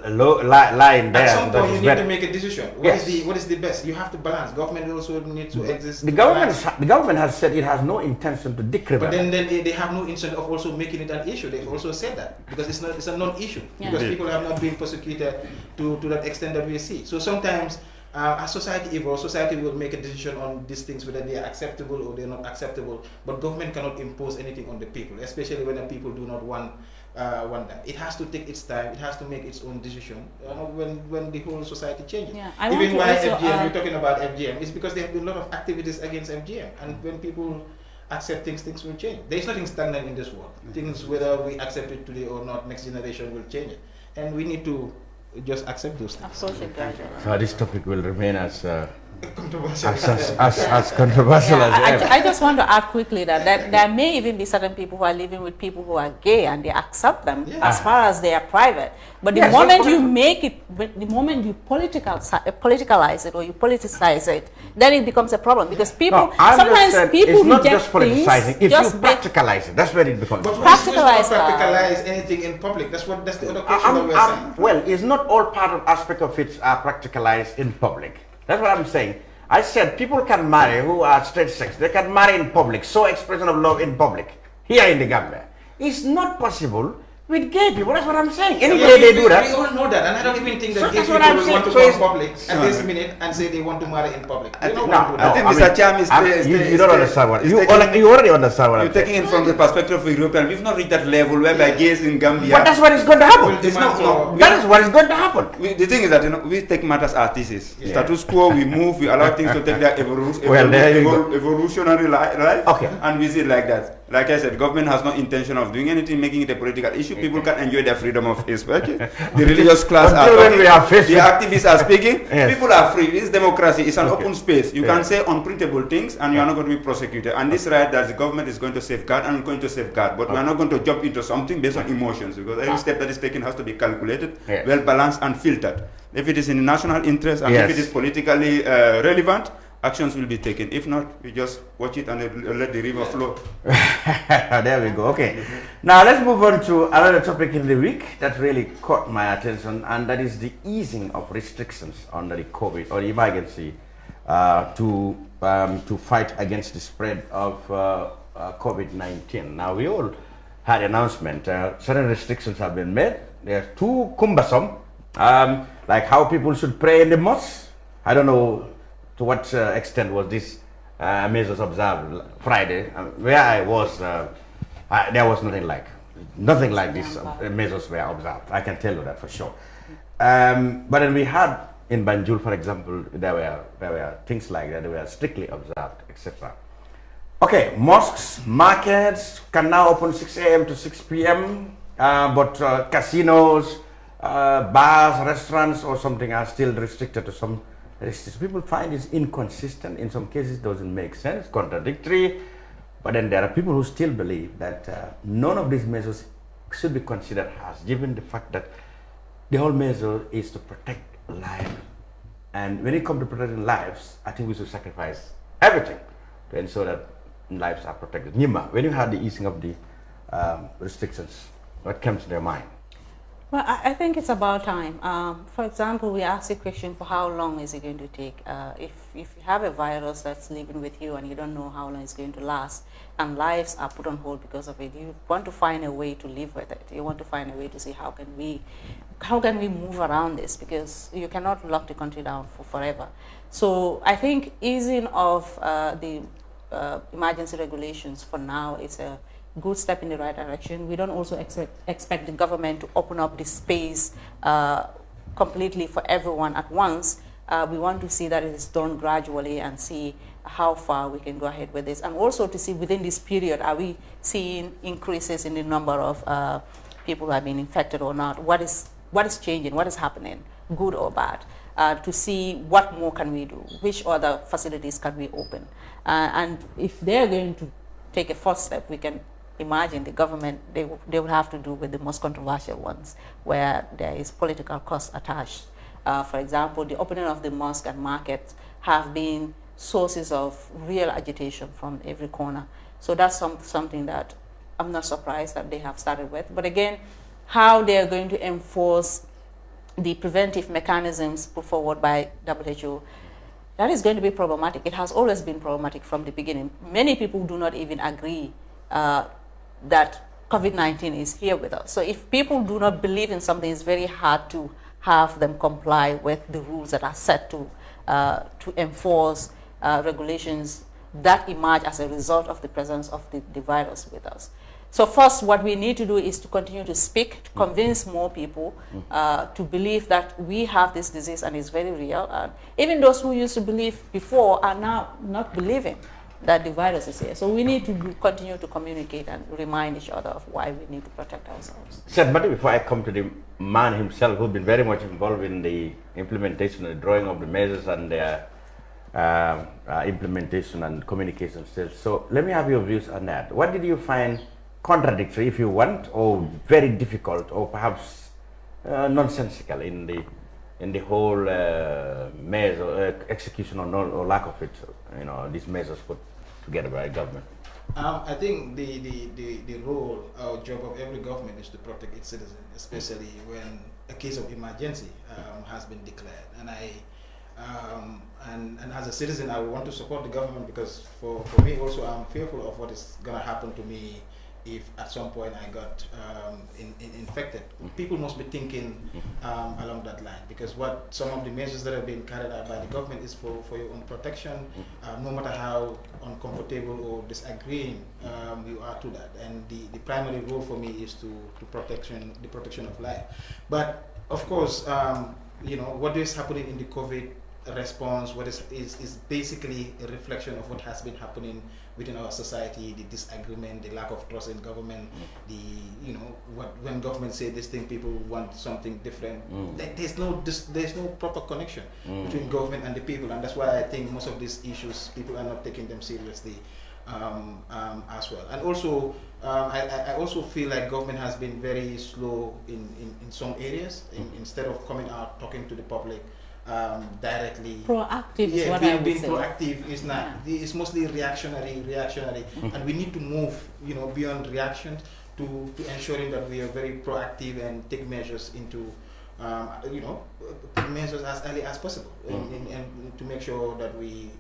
lying there. At some point you need to make a decision. What is the best? You have to balance. Government also needs to exist. The government has said it has no intention to decriminalize. But then they have no intention of also making it an issue. They've also said that because it's a non-issue because people have not been persecuted to that extent that we see. So sometimes. As society evolves, society will make a decision on these things, whether they are acceptable or they are not acceptable. But government cannot impose anything on the people, especially when the people do not want that. It has to take its time. It has to make its own decision when the whole society changes. Even why FGM, you're talking about FGM, it's because there have been a lot of activities against FGM. And when people accept things will change. There is nothing stagnant in this world. Things, whether we accept it today or not, next generation will change it. And we need to just accept those things. So this topic will remain as controversial as controversial as ever. I just want to add quickly that there may even be certain people who are living with people who are gay and they accept them as far as they are private. But the moment you make it, the moment you politicalize it or you politicize it, then it becomes a problem because people sometimes people it's not just politicizing. If you practicalize it, that's where it becomes. But practicalize anything in public. That's the other question that we're saying. Well, it's not all part of aspect of it are practicalized in public. That's what I'm saying. I said people can marry who are straight sex. They can marry in public, show expression of love in public. Here in the Gambia, it's not possible with gay people. That's what I'm saying. Any day they do that. We all know that, and I don't even think that So gay that's people what I'm will saying. want to So go in it's- public at this minute and say they want to marry in public. I They don't think, want to do I that. think I Mr. mean, Cham is you don't understand what you already understand what I'm You're taking it from the perspective of European. We've not reached that level whereby gays in Gambia. But that's what is going to happen. It's not, no, That is what is going to happen. the thing is that we take matters as thesis. Status quo, we move, we allow things to take their evolutionary life, and we see it like that. Like I said, government has no intention of doing anything, making it a political issue. People can enjoy their freedom of speech. Okay? The religious class are talking, the activists are speaking. People are free. It's democracy. It's an open space. You can say unprintable things, and you are not going to be prosecuted. And this right that the government is going to safeguard, and going to safeguard. But we are not going to jump into something based on emotions, because every step that is taken has to be calculated, well balanced, and filtered. If it is in the national interest, and if it is politically relevant, actions will be taken. If not, we just watch it and let the river flow. There we go. Okay. Now let's move on to another topic in the week that really caught my attention, and that is the easing of restrictions under the COVID or the emergency to fight against the spread of COVID-19. Now we all had announcement. Certain restrictions have been made. They are too cumbersome. Like how people should pray in the mosque. I don't know to what extent was this measures observed Friday. Where I was, there was nothing like this measures were observed. I can tell you that for sure. But then we had in Banjul, for example, there were things like that. They were strictly observed, etc. Okay, mosques, markets can now open 6 a.m. to 6 p.m. But casinos, bars, restaurants, or something are still restricted to some. People find it's inconsistent. In some cases, it doesn't make sense, contradictory. But then there are people who still believe that none of these measures should be considered harsh, given the fact that the whole measure is to protect life. And when it comes to protecting lives, I think we should sacrifice everything to ensure that lives are protected. Nima, when you had the easing of the restrictions, what comes to your mind? Well, I think it's about time. For example, we asked the question, for how long is it going to take? If you have a virus that's living with you and you don't know how long it's going to last, and lives are put on hold because of it, you want to find a way to live with it. You want to find a way to see how can we move around this, because you cannot lock the country down for forever. So I think easing of the emergency regulations for now is a good step in the right direction. We don't also expect the government to open up the space completely for everyone at once. We want to see that it is done gradually and see how far we can go ahead with this. And also to see within this period, are we seeing increases in the number of people who have been infected or not? What is changing? What is happening, good or bad? To see what more can we do? Which other facilities can we open? And if they're going to take a first step, we can imagine the government, they will have to do with the most controversial ones, where there is political cost attached. For example, the opening of the mosque and markets have been sources of real agitation from every corner. So that's something that I'm not surprised that they have started with. But again, how they are going to enforce the preventive mechanisms put forward by WHO, that is going to be problematic. It has always been problematic from the beginning. Many people do not even agree that COVID-19 is here with us. So if people do not believe in something, it's very hard to have them comply with the rules that are set to enforce regulations that emerge as a result of the presence of the virus with us. So first, what we need to do is to continue to speak, to convince more people to believe that we have this disease and it's very real. Even those who used to believe before are now not believing that the virus is here. So we need to continue to communicate and remind each other of why we need to protect ourselves. Sir, but before I come to the man himself, who's been very much involved in the implementation and the drawing of the measures and their implementation and communication still. So let me have your views on that. What did you find contradictory, if you want, or very difficult, or perhaps nonsensical in the whole measure, execution or lack of it, these measures put together by government? I think the role or job of every government is to protect its citizens, especially when a case of emergency has been declared. And and as a citizen, I want to support the government, because for me also, I'm fearful of what is going to happen to me if at some point I got infected. People must be thinking along that line, because what some of the measures that have been carried out by the government is for your own protection, no matter how uncomfortable or disagreeing you are to that. And the primary role for me is the protection of life. But of course, what is happening in the COVID response, what is basically a reflection of what has been happening within our society, the disagreement, the lack of trust in government, when government say this thing, people want something different. There's no proper connection between government and the people, and that's why I think most of these issues, people are not taking them seriously as well. And also, I also feel like government has been very slow in some areas. Instead of coming out talking to the public directly. Proactive is what I would being say. proactive is not. It's mostly reactionary, and we need to move, beyond reaction to ensuring that we are very proactive and take measures into, measures as early as possible, and to make sure that we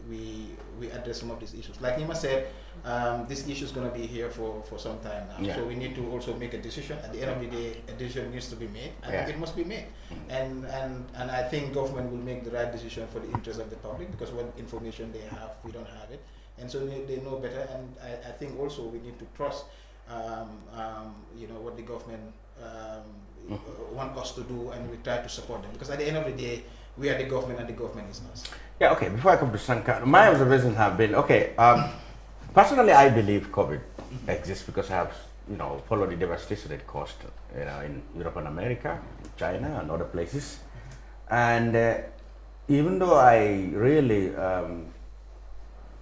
address some of these issues. Like Nima said, this issue is going to be here for some time now. So we need to also make a decision. At the end of the day, a decision needs to be made. I think it must be made. And I think government will make the right decision for the interest of the public, because what information they have, we don't have it. And so they know better. And I think also we need to trust, what the government want us to do, and we try to support them. Because at the end of the day, we are the government and the government is us. Yeah, okay, before I come to Sankanu, my observations have been, personally I believe COVID exists because I have, followed the devastation it caused, in Europe and America, China and other places. And even though I really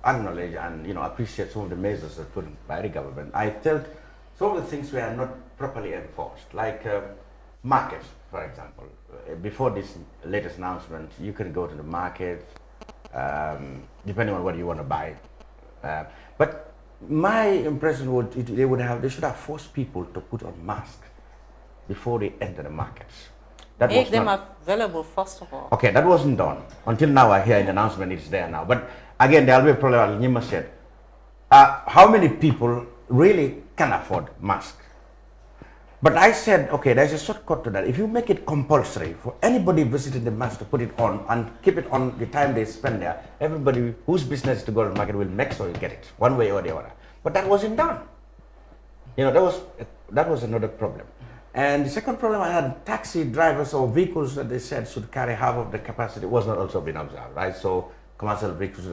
acknowledge and, appreciate some of the measures that put in by the government, I felt some of the things were not properly enforced, like markets, for example. Before this latest announcement, you can go to the market, depending on what you want to buy. But my impression would they should have forced people to put on masks before they enter the markets. That Make them available first of all. Okay, that wasn't done. Until now, I hear in the announcement it's there now. But again, there will be a problem, as Nima said. How many people really can afford masks? But I said, okay, there's a shortcut to that. If you make it compulsory for anybody visiting the mask to put it on and keep it on the time they spend there, everybody whose business is to go to the market will make sure you get it, one way or the other. But that wasn't done. That was another problem. And the second problem, I had taxi drivers or vehicles that they said should carry half of the capacity was not also being observed, right? So commercial vehicles,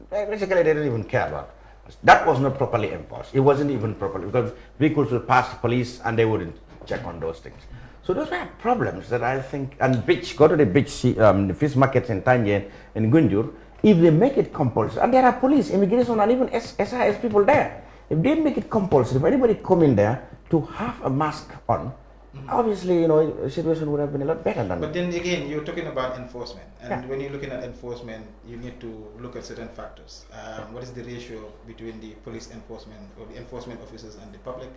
basically they didn't even care about. That was not properly enforced. It wasn't even properly, because vehicles would pass the police and they wouldn't check on those things. So those were problems that I think, and go to the beach, the fish markets in Tangier and Gunjur, if they make it compulsory, and there are police, immigration, and even SIS people there, if they make it compulsory for anybody coming there to have a mask on, obviously, the situation would have been a lot better than that. But then again, you're talking about enforcement. And when you're looking at enforcement, you need to look at certain factors. What is the ratio between the police enforcement or the enforcement officers and the public?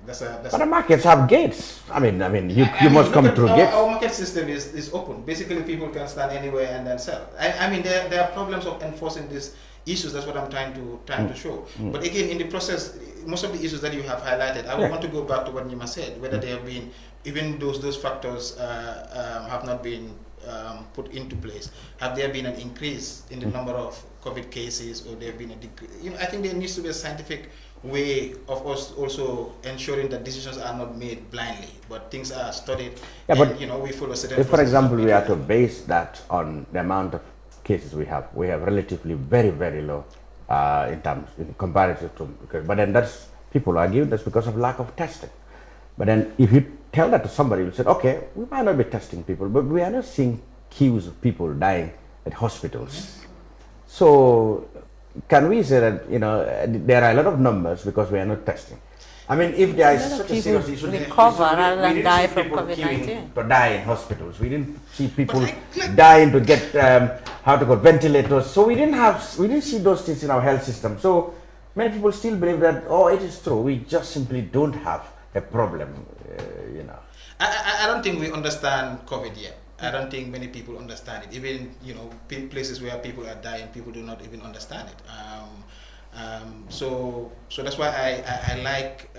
But the markets have gates. I mean, you must come through gates. Our market system is open. Basically, people can stand anywhere and then sell. There are problems of enforcing these issues. That's what I'm trying to show. But again, in the process, most of the issues that you have highlighted, I want to go back to what Nima said, whether they have been, even those factors have not been put into place. Have there been an increase in the number of COVID cases, or there have been a decrease? I think there needs to be a scientific way of us also ensuring that decisions are not made blindly, but things are studied. Yeah, and, but we follow certain. If, for example, we are to base that on the amount of cases we have relatively very, very low in comparative to, but then people argue that's because of lack of testing. But then if you tell that to somebody, you say, okay, we might not be testing people, but we are not seeing queues of people dying at hospitals. So can we say that there are a lot of numbers because we are not testing? I mean, if there is such a serious issue, recover rather than die from COVID-19 to die in hospitals. We didn't see people dying to get ventilators. So we didn't see those things in our health system. So many people still believe that, it is true. We just simply don't have a problem. I don't think we understand COVID yet. I don't think many people understand it. Even places where people are dying, people do not even understand it. So that's why I like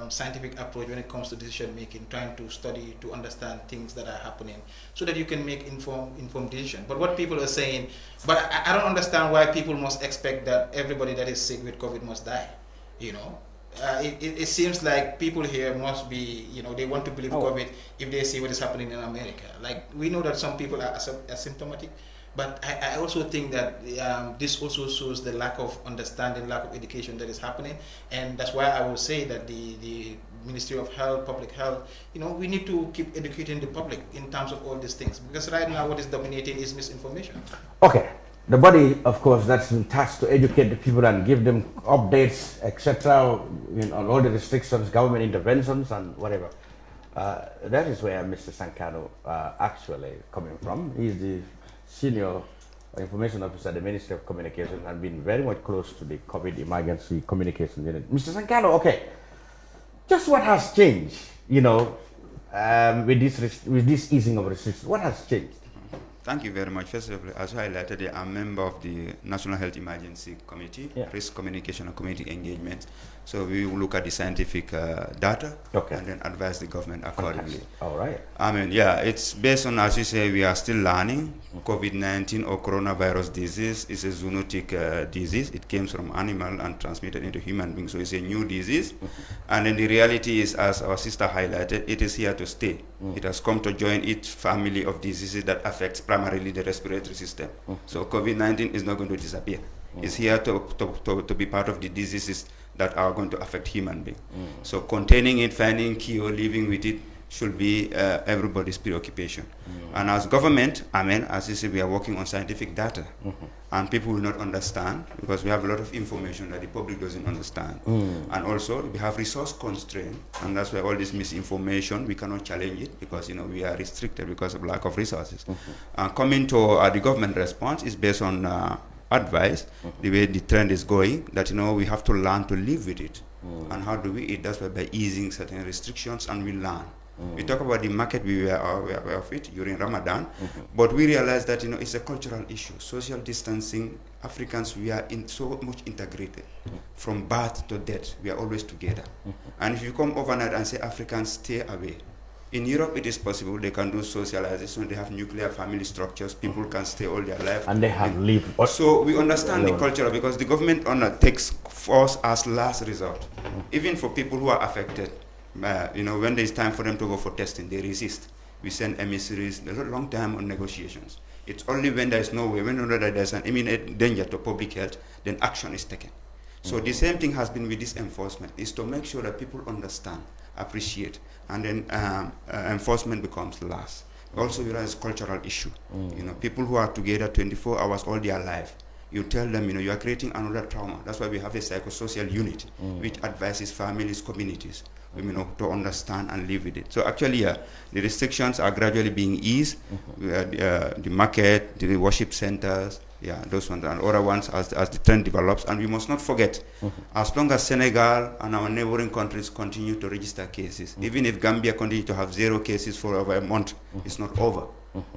scientific approach when it comes to decision making, trying to study to understand things that are happening so that you can make informed decision. But what people are saying, but I don't understand why people must expect that everybody that is sick with COVID must die. You know, it seems like people here must be, you know, they want to believe COVID if they see what is happening in America. Like, we know that some people are asymptomatic, but I also think that this also shows the lack of understanding, lack of education that is happening. And that's why I will say that the Ministry of Health, Public Health, you know, we need to keep educating the public in terms of all these things. Because right now what is dominating is misinformation. Okay. The body, of course, that's been tasked to educate the people and give them updates, etc., on all the restrictions, government interventions, and whatever. That is where Mr. Sankanu actually coming from. He's the senior information officer at the Ministry of Communication and been very much close to the COVID emergency communication unit. Mr. Sankanu, okay, just what has changed, you know, with this easing of restrictions? What has changed? Thank you very much. First of all, as highlighted, I'm a member of the National Health Emergency Committee, Risk Communication and Community Engagement. So we will look at the scientific data and then advise the government accordingly. All right. I mean, yeah, it's based on, as you say, we are still learning. COVID-19 or coronavirus disease is a zoonotic disease. It came from animal and transmitted into human beings. So it's a new disease. And then the reality is, as our sister highlighted, it is here to stay. It has come to join its family of diseases that affects primarily the respiratory system. So COVID-19 is not going to disappear. It's here to be part of the diseases that are going to affect human beings. So containing it, finding cure, living with it should be everybody's preoccupation. And as government, as you say, we are working on scientific data. And people will not understand because we have a lot of information that the public doesn't understand. And also we have resource constraint, and that's why all this misinformation, we cannot challenge it because, you know, we are restricted because of lack of resources. Coming to the government response is based on advice, the way the trend is going, that, you know, we have to learn to live with it. And how do we eat? That's why by easing certain restrictions, and we learn. We talk about the market, we were aware of it during Ramadan, but we realized that, you know, it's a cultural issue. Social distancing, Africans, we are so much integrated. From birth to death, we are always together. And if you come overnight and say Africans stay away, in Europe, it is possible. They can do socialization. They have nuclear family structures. People can stay all their life. And they have lived. So we understand the culture because the government takes force as last resort. Even for people who are affected, you know, when there is time for them to go for testing, they resist. We send emissaries a long time on negotiations. It's only when there is no way, when there is an imminent danger to public health, then action is taken. So the same thing has been with this enforcement, is to make sure that people understand, appreciate, and then enforcement becomes last. Also, we realize cultural issue. You know, people who are together 24 hours all their life, you tell them, you know, you are creating another trauma. That's why we have a psychosocial unit, which advises families, communities, you know, to understand and live with it. So actually, the restrictions are gradually being eased. The market, the worship centers, those ones and other ones as the trend develops. And we must not forget, as long as Senegal and our neighboring countries continue to register cases, even if Gambia continue to have 0 cases for over a month, it's not over.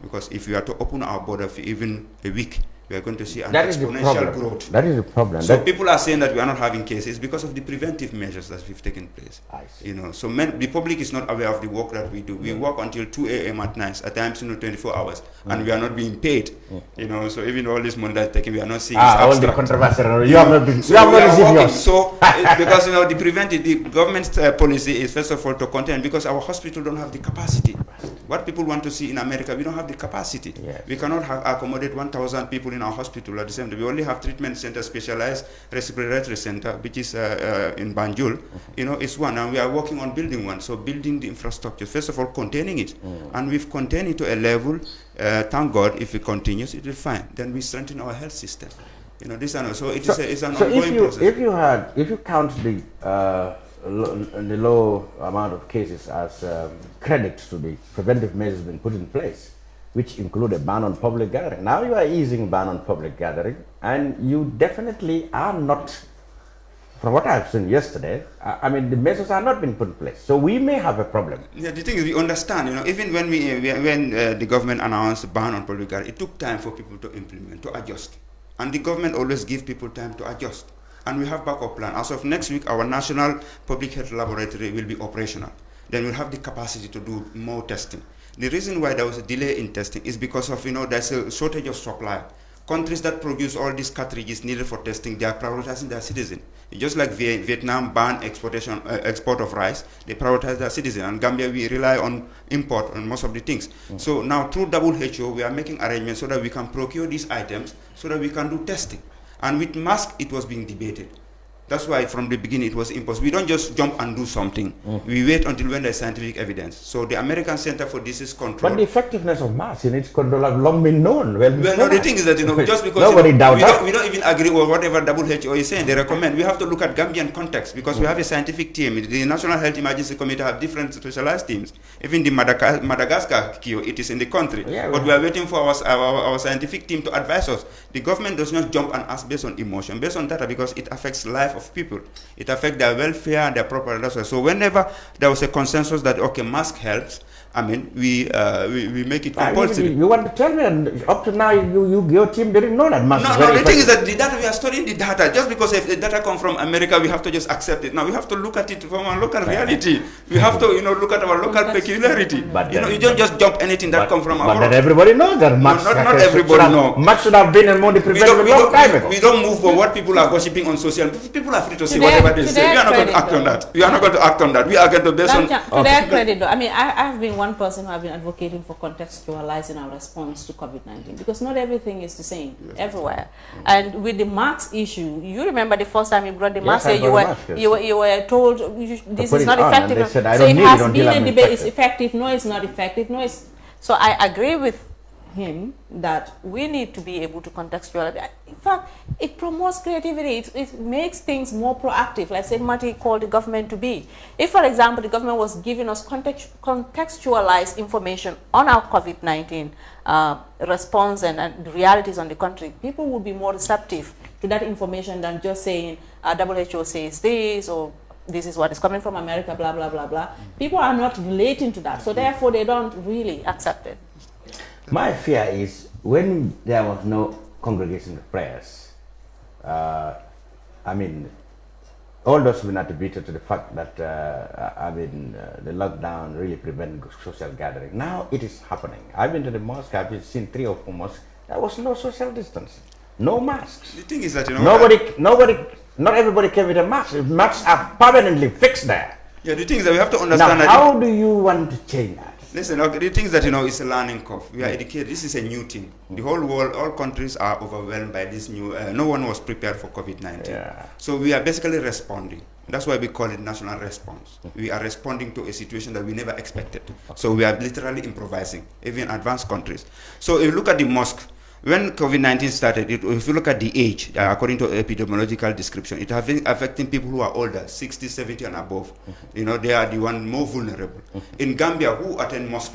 Because if we are to open our border for even a week, we are going to see an exponential growth. That is the problem. So people are saying that we are not having cases because of the preventive measures that we've taken place. I see. You know, so the public is not aware of the work that we do. We work until 2 a.m. at night, at times, you know, 24 hours, and we are not being paid. You know, so even all this money that's taken, we are not seeing. All the controversial. You have not been. So you have not received yours. So because, you know, the government's policy is first of all to contain, because our hospital don't have the capacity. What people want to see in America, we don't have the capacity. Yes. We cannot accommodate 1,000 people in our hospital at the same time. We only have treatment center, specialized respiratory center, which is in Banjul. You know, it's one, and we are working on building one. So building the infrastructure, first of all, containing it, and we've contained it to a level. Thank God, if it continues, it will fine. Then we strengthen our health system. You know, this and so it is an ongoing process. If you count the low amount of cases as credit to the preventive measures being put in place, which include a ban on public gathering. Now you are easing ban on public gathering, and you definitely are not, from what I've seen yesterday, I mean, the measures are not being put in place. So we may have a problem. Yeah, the thing is, we understand, you know, even when the government announced a ban on public gathering, it took time for people to implement, to adjust. And the government always gives people time to adjust. and we have backup plan. As of next week, our national public health laboratory will be operational. Then we'll have the capacity to do more testing. The reason why there was a delay in testing is because of, there's a shortage of supply. Countries that produce all these cartridges needed for testing, they are prioritizing their citizens. Just like Vietnam banned export of rice, they prioritize their citizens. And Gambia, we rely on import on most of the things. So now through WHO, we are making arrangements so that we can procure these items so that we can do testing. And with mask, it was being debated. That's why from the beginning it was impossible. We don't just jump and do something. We wait until when there's scientific evidence. So the American Center for Disease Control. But the effectiveness of masks in its control have long been known. Well, no, the thing is that, just because we don't even agree with whatever WHO is saying, they recommend. We have to look at Gambian context because we have a scientific team. The National Health Emergency Committee have different specialized teams. Even the Madagascar queue, it is in the country. Yeah, but we are waiting for our scientific team to advise us. The government does not jump and ask based on emotion, based on data, because it affects life of people. It affects their welfare and their property. So whenever there was a consensus that, okay, mask helps, I mean, we make it compulsory. You want to tell me, and up to now, your team didn't know that mask. No, the thing is that the data, we are studying the data. Just because if the data come from America, we have to just accept it. Now we have to look at it from our local reality. We have to, look at our local peculiarity. But you don't just jump anything that comes from our. But not everybody knows that mask. Not everybody knows. Mask should have been among the preventive a long time ago. We don't move for what people are gossiping on social media. People are free to say whatever they say. We are not going to act on that. We are not going to act on that. We are going to based on. To their credit, though, I mean, I've been one person who have been advocating for contextualizing our response to COVID-19 because not everything is the same everywhere. And with the mask issue, you remember the first time you brought the mask, you were told this is not effective. Said, so it has been a debate. It's effective. No, it's not effective. No, it's. So I agree with him that we need to be able to contextualize. In fact, it promotes creativity. It makes things more proactive. Like said Matty called the government to be. If, for example, the government was giving us contextualized information on our COVID-19 response and the realities on the country, people would be more receptive to that information than just saying WHO says this or this is what is coming from America, blah, blah, blah, blah. People are not relating to that. So therefore, they don't really accept it. My fear is when there was no congregation of prayers, I mean, all those have been attributed to the fact that, the lockdown really prevented social gathering. Now it is happening. I've been to the mosque, I've seen 3 or 4 mosques. There was no social distancing, no masks. The thing is that, not everybody came with a mask. Masks are permanently fixed there. Yeah, the thing is that we have to understand now, how do you want to change that? Listen, okay, the thing is that, it's a learning curve. We are educated. This is a new thing. The whole world, all countries are overwhelmed by this new, no one was prepared for COVID-19. Yeah. So we are basically responding. That's why we call it national response. We are responding to a situation that we never expected. So we are literally improvising, even advanced countries. So if you look at the mosque, when COVID-19 started, if you look at the age, according to epidemiological description, it has been affecting people who are older, 60, 70 and above. They are the one more vulnerable. In Gambia, who attend mosque,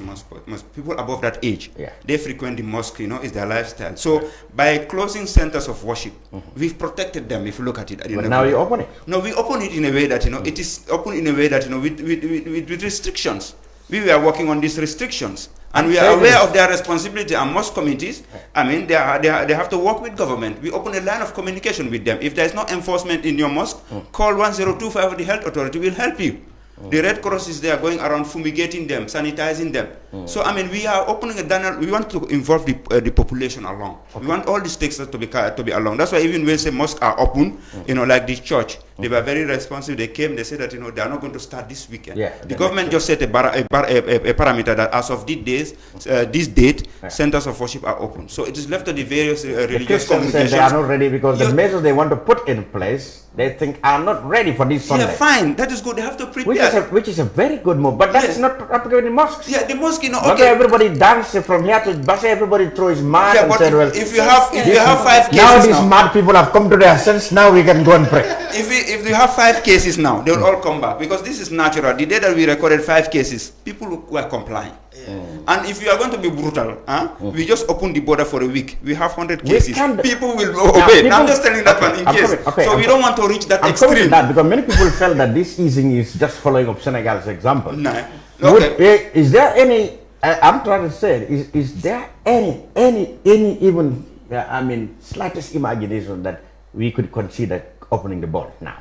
people above that age, they frequent the mosque, is their lifestyle. So by closing centers of worship, we've protected them, if you look at it. But now you open it? No, we open it in a way that, it is open in a way that, with restrictions. We were working on these restrictions. And we are aware of their responsibility, and most committees, they have to work with government. We open a line of communication with them. If there is no enforcement in your mosque, call 1025, the health authority will help you. The Red Cross is there going around fumigating them, sanitizing them. So, we are opening a channel. We want to involve the population along. We want all the stakeholders to be along. That's why even when say mosques are open, like the church, they were very responsive. They came, they said that, they are not going to start this weekend. The government just set a parameter that as of this date, centers of worship are open. So it is left to the various religious congregations. They are not ready because the measures they want to put in place, they think are not ready for this Sunday. Yeah, fine. That is good. They have to prepare. Which is a very good move. But that is not applicable in the mosques. Yeah, the mosque, okay. Everybody dance from here to Basa, everybody throws mud and said, well, if you have 5 cases now, these mad people have come to their sense. Now we can go and pray. If you have 5 cases now, they will all come back because this is natural. The day that we recorded 5 cases, people were complying. And if you are going to be brutal, we just open the border for a week. We have 100 cases. People will obey. I'm just telling that one in case. So we don't want to reach that extreme. That because many people felt that this easing is just following up Senegal's example. No. Okay. Is there any? I'm trying to say, is there any even slightest imagination that we could consider opening the border now?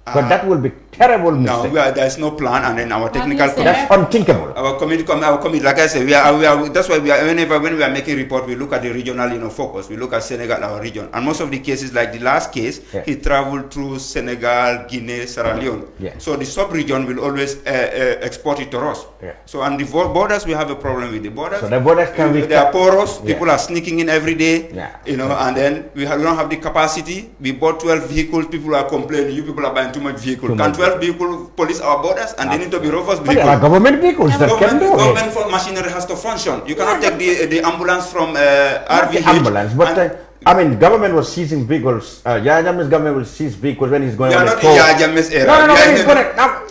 But that will be terrible mistake. No, there's no plan, and then our technical committee. That's unthinkable. Our committee, like I said, that's why when we are making report, we look at the regional, focus. We look at Senegal, our region, and most of the cases, like the last case, he traveled through Senegal, Guinea, Sierra Leone. So the sub-region will always export it to us. So on the borders, we have a problem with the borders. So the borders can be. They are porous. People are sneaking in every day. And then we don't have the capacity. We bought 12 vehicles. People are complaining. You people are buying too much vehicle. Can 12 vehicles police our borders, and they need to be robust vehicles? There are government vehicles that can do it. Government machinery has to function. You cannot take the ambulance from RVH. The ambulance, but I mean, government was seizing vehicles. Yahya Jammeh's government will seize vehicles when he's going on a tour. Not Yahya Jammeh's era. No,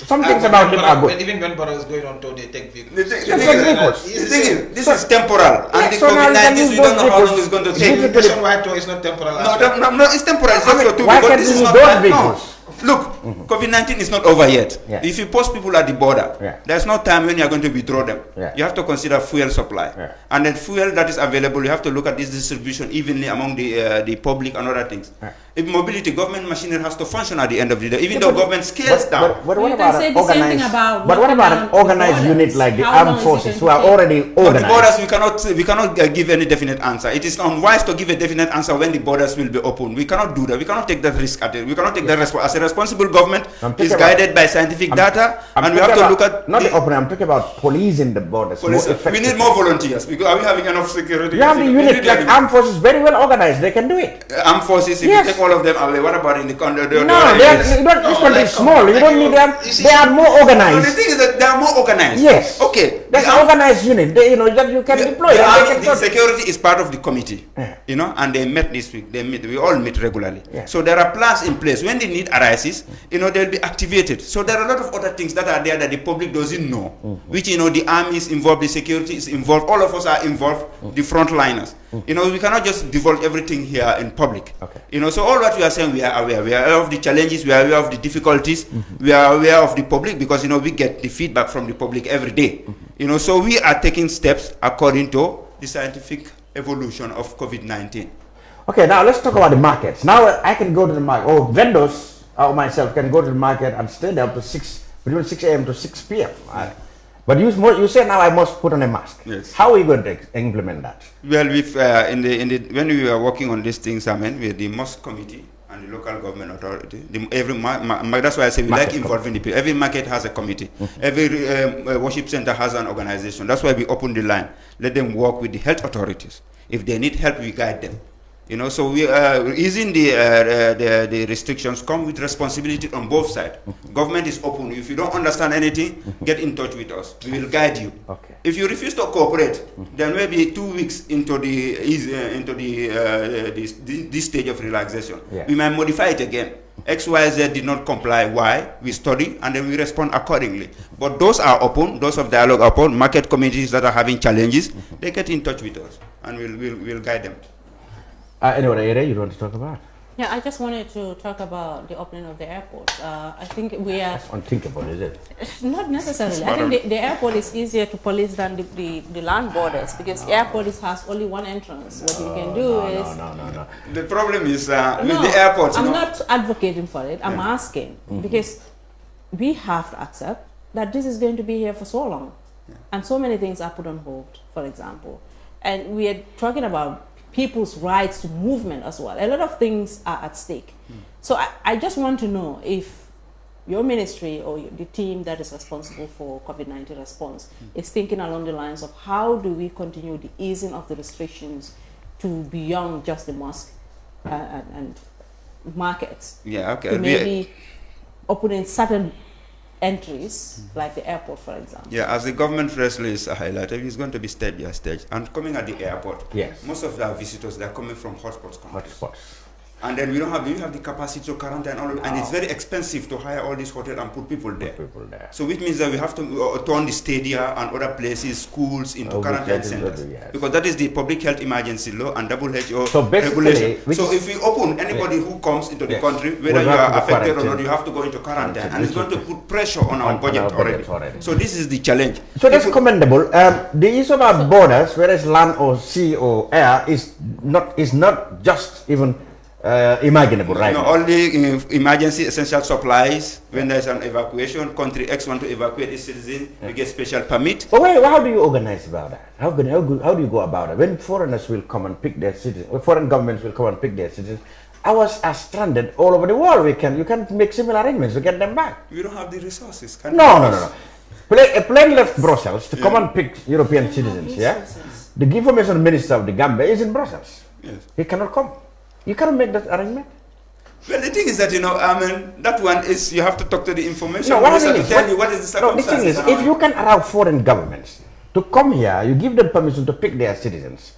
some things about him are good. Even when Barrow is going on tour, they take vehicles. This is temporal. And the COVID-19, we don't know how long it's going to take. The reason why tour is not temporal. No, it's temporal. It's SO2. Why can't we use those vehicles? Look, COVID-19 is not over yet. If you post people at the border, there's no time when you are going to withdraw them. You have to consider fuel supply. And then fuel that is available, you have to look at this distribution evenly among the public and other things. If mobility, government machinery has to function at the end of the day, even though government scales down. But what about an organized unit like the armed forces who are already organized? The borders, we cannot give any definite answer. It is unwise to give a definite answer when the borders will be open. We cannot do that. We cannot take that risk at it. We cannot take that as a responsible government is guided by scientific data, and we have to look at not the opening. I'm talking about policing the borders. We need more volunteers because are we having enough security? You have the unit like armed forces, very well organized. They can do it. Armed forces, if you take all of them away, what about in the country? No, this country is small. You don't need them. They are more organized. The thing is that they are more organized. Yes. Okay. That's an organized unit. That you can deploy. The security is part of the committee. And they met this week. We all meet regularly. So there are plans in place. When the need arises, they'll be activated. So there are a lot of other things that are there that the public doesn't know, which, the army is involved, the security is involved, all of us are involved, the frontliners. We cannot just divulge everything here in public. So all what we are saying, we are aware. We are aware of the challenges, we are aware of the difficulties, we are aware of the public because, we get the feedback from the public every day. So we are taking steps according to the scientific evolution of COVID-19. Okay, now let's talk about the markets. Now I can go to the market, or vendors or myself can go to the market and stay there between 6 a.m. to 6 p.m. But you say now I must put on a mask. Yes. How are you going to implement that? Well, when we were working on these things, with the mosque committee and the local government authority, that's why I say we like involving the people. Every market has a committee. Every worship center has an organization. That's why we open the line. Let them work with the health authorities. If they need help, we guide them. So we easing the restrictions come with responsibility on both sides. Government is open. If you don't understand anything, get in touch with us. We will guide you. If you refuse to cooperate, then maybe 2 weeks into this stage of relaxation, we might modify it again. XYZ did not comply. Why? We study and then we respond accordingly. But those are open. Those of dialogue are open. Market communities that are having challenges, they get in touch with us and we'll guide them. Any other area you want to talk about? Yeah, I just wanted to talk about the opening of the airport. I think we are... That's unthinkable, is it? Not necessarily. I think the airport is easier to police than the land borders because the airport has only one entrance. What you can do is... No. The problem is with the airport. I'm not advocating for it. I'm asking because we have to accept that this is going to be here for so long. And so many things are put on hold, for example. And we are talking about people's rights to movement as well. A lot of things are at stake. So I just want to know if your ministry or the team that is responsible for COVID-19 response is thinking along the lines of how do we continue the easing of the restrictions to beyond just the mosque and markets. To maybe opening certain entries, like the airport, for example. As the government press release highlighted, it's going to be stage by stage. And coming at the airport, most of our visitors, they're coming from hotspots. And then we have the capacity to quarantine all, and it's very expensive to hire all these hotels and put people there. So which means that we have to turn the stadia and other places, schools into quarantine centers. Because that is the public health emergency law and WHO regulation. So if we open anybody who comes into the country, whether you are affected or not, you have to go into quarantine. And it's going to put pressure on our budget already. So this is the challenge. So that's commendable. The issue about borders, whether it's land or sea or air, is not just even imaginable right now. Only emergency essential supplies. When there's an evacuation, country X want to evacuate its citizen, we get special permit. But wait, how do you organize about that? How do you go about it? When foreigners will come and pick their citizens, or foreign governments will come and pick their citizens, ours are stranded all over the world. You can make similar arrangements to get them back. We don't have the resources. No. A plane left Brussels to come and pick European citizens. Yeah, the information minister of the Gambia is in Brussels. Yes. He cannot come. You cannot make that arrangement. Well, the thing is that, that one is you have to talk to the information. No, what I mean to is, tell you what is the circumstances. No, the thing is, if you can allow foreign governments to come here, you give them permission to pick their citizens.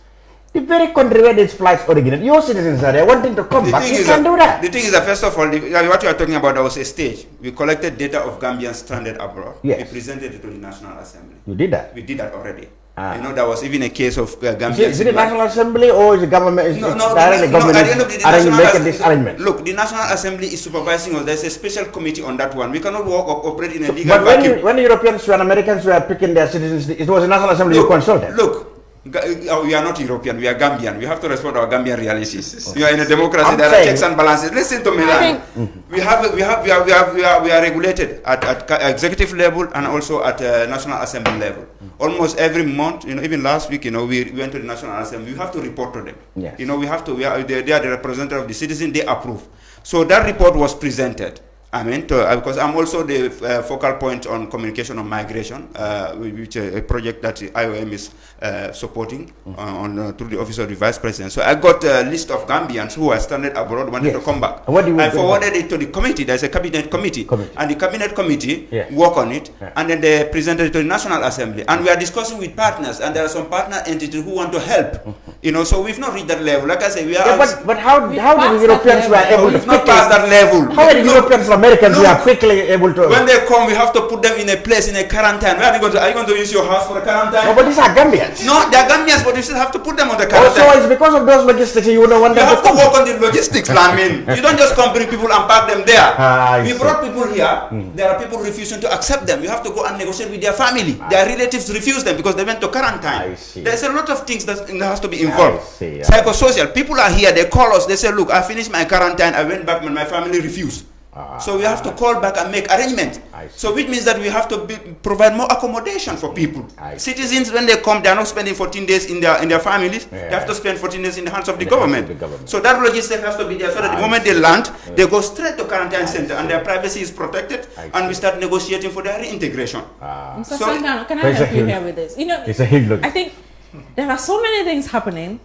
The very country where these flights originate, your citizens are there wanting to come back. You can do that. The thing is that, first of all, what you are talking about, there was a stage. We collected data of Gambians stranded abroad. Yes. We presented it to the National Assembly. You did that? We did that already. There was even a case of Gambians. Is it the National Assembly or is the government? At the end of the day, look, the National Assembly is supervising us. There's a special committee on that one. We cannot work or operate in a legal vacuum. But when the Europeans and Americans were picking their citizens, it was the National Assembly you consulted. Look, we are not European, we are Gambian. We have to respond to our Gambian realities. We are in a democracy, there are checks and balances. Listen to me, we are regulated at executive level and also at National Assembly level. Almost every month, even last week, we went to the National Assembly. We have to report to them. Yes. They are the representative of the citizen, they approve. So that report was presented. Because I'm also the focal point on communication on migration, which is a project that the IOM is supporting through the Office of the Vice President. So I got a list of Gambians who are stranded abroad wanting to come back. I forwarded it to the committee. There's a cabinet committee. And the cabinet committee work on it, and then they presented it to the National Assembly. And we are discussing with partners, and there are some partner entities who want to help. So we've not reached that level. Like I say, we are. But how did the Europeans were able to not pass that level? How are the Europeans from Americans who are quickly able to? When they come, we have to put them in a place, in a quarantine. Where are you going to use your house for a quarantine? No, but these are Gambians. No, they are Gambians, but you still have to put them on the quarantine. So it's because of those logistics you don't want them to come. You have to work on the logistics plan, You don't just come bring people and pack them there. We brought people here. There are people refusing to accept them. You have to go and negotiate with their family. Their relatives refuse them because they went to quarantine. There's a lot of things that has to be involved. Psychosocial. People are here. They call us. They say, look, I finished my quarantine. I went back when my family refused. So we have to call back and make arrangements. So which means that we have to provide more accommodation for people. Citizens, when they come, they are not spending 14 days in their families. They have to spend 14 days in the hands of the government. So that logistics has to be there so that the moment they land, they go straight to quarantine center and their privacy is protected, and we start negotiating for their reintegration. Mr. Sankanu, can I help you here with this? It's a huge logic. I think there are so many things happening.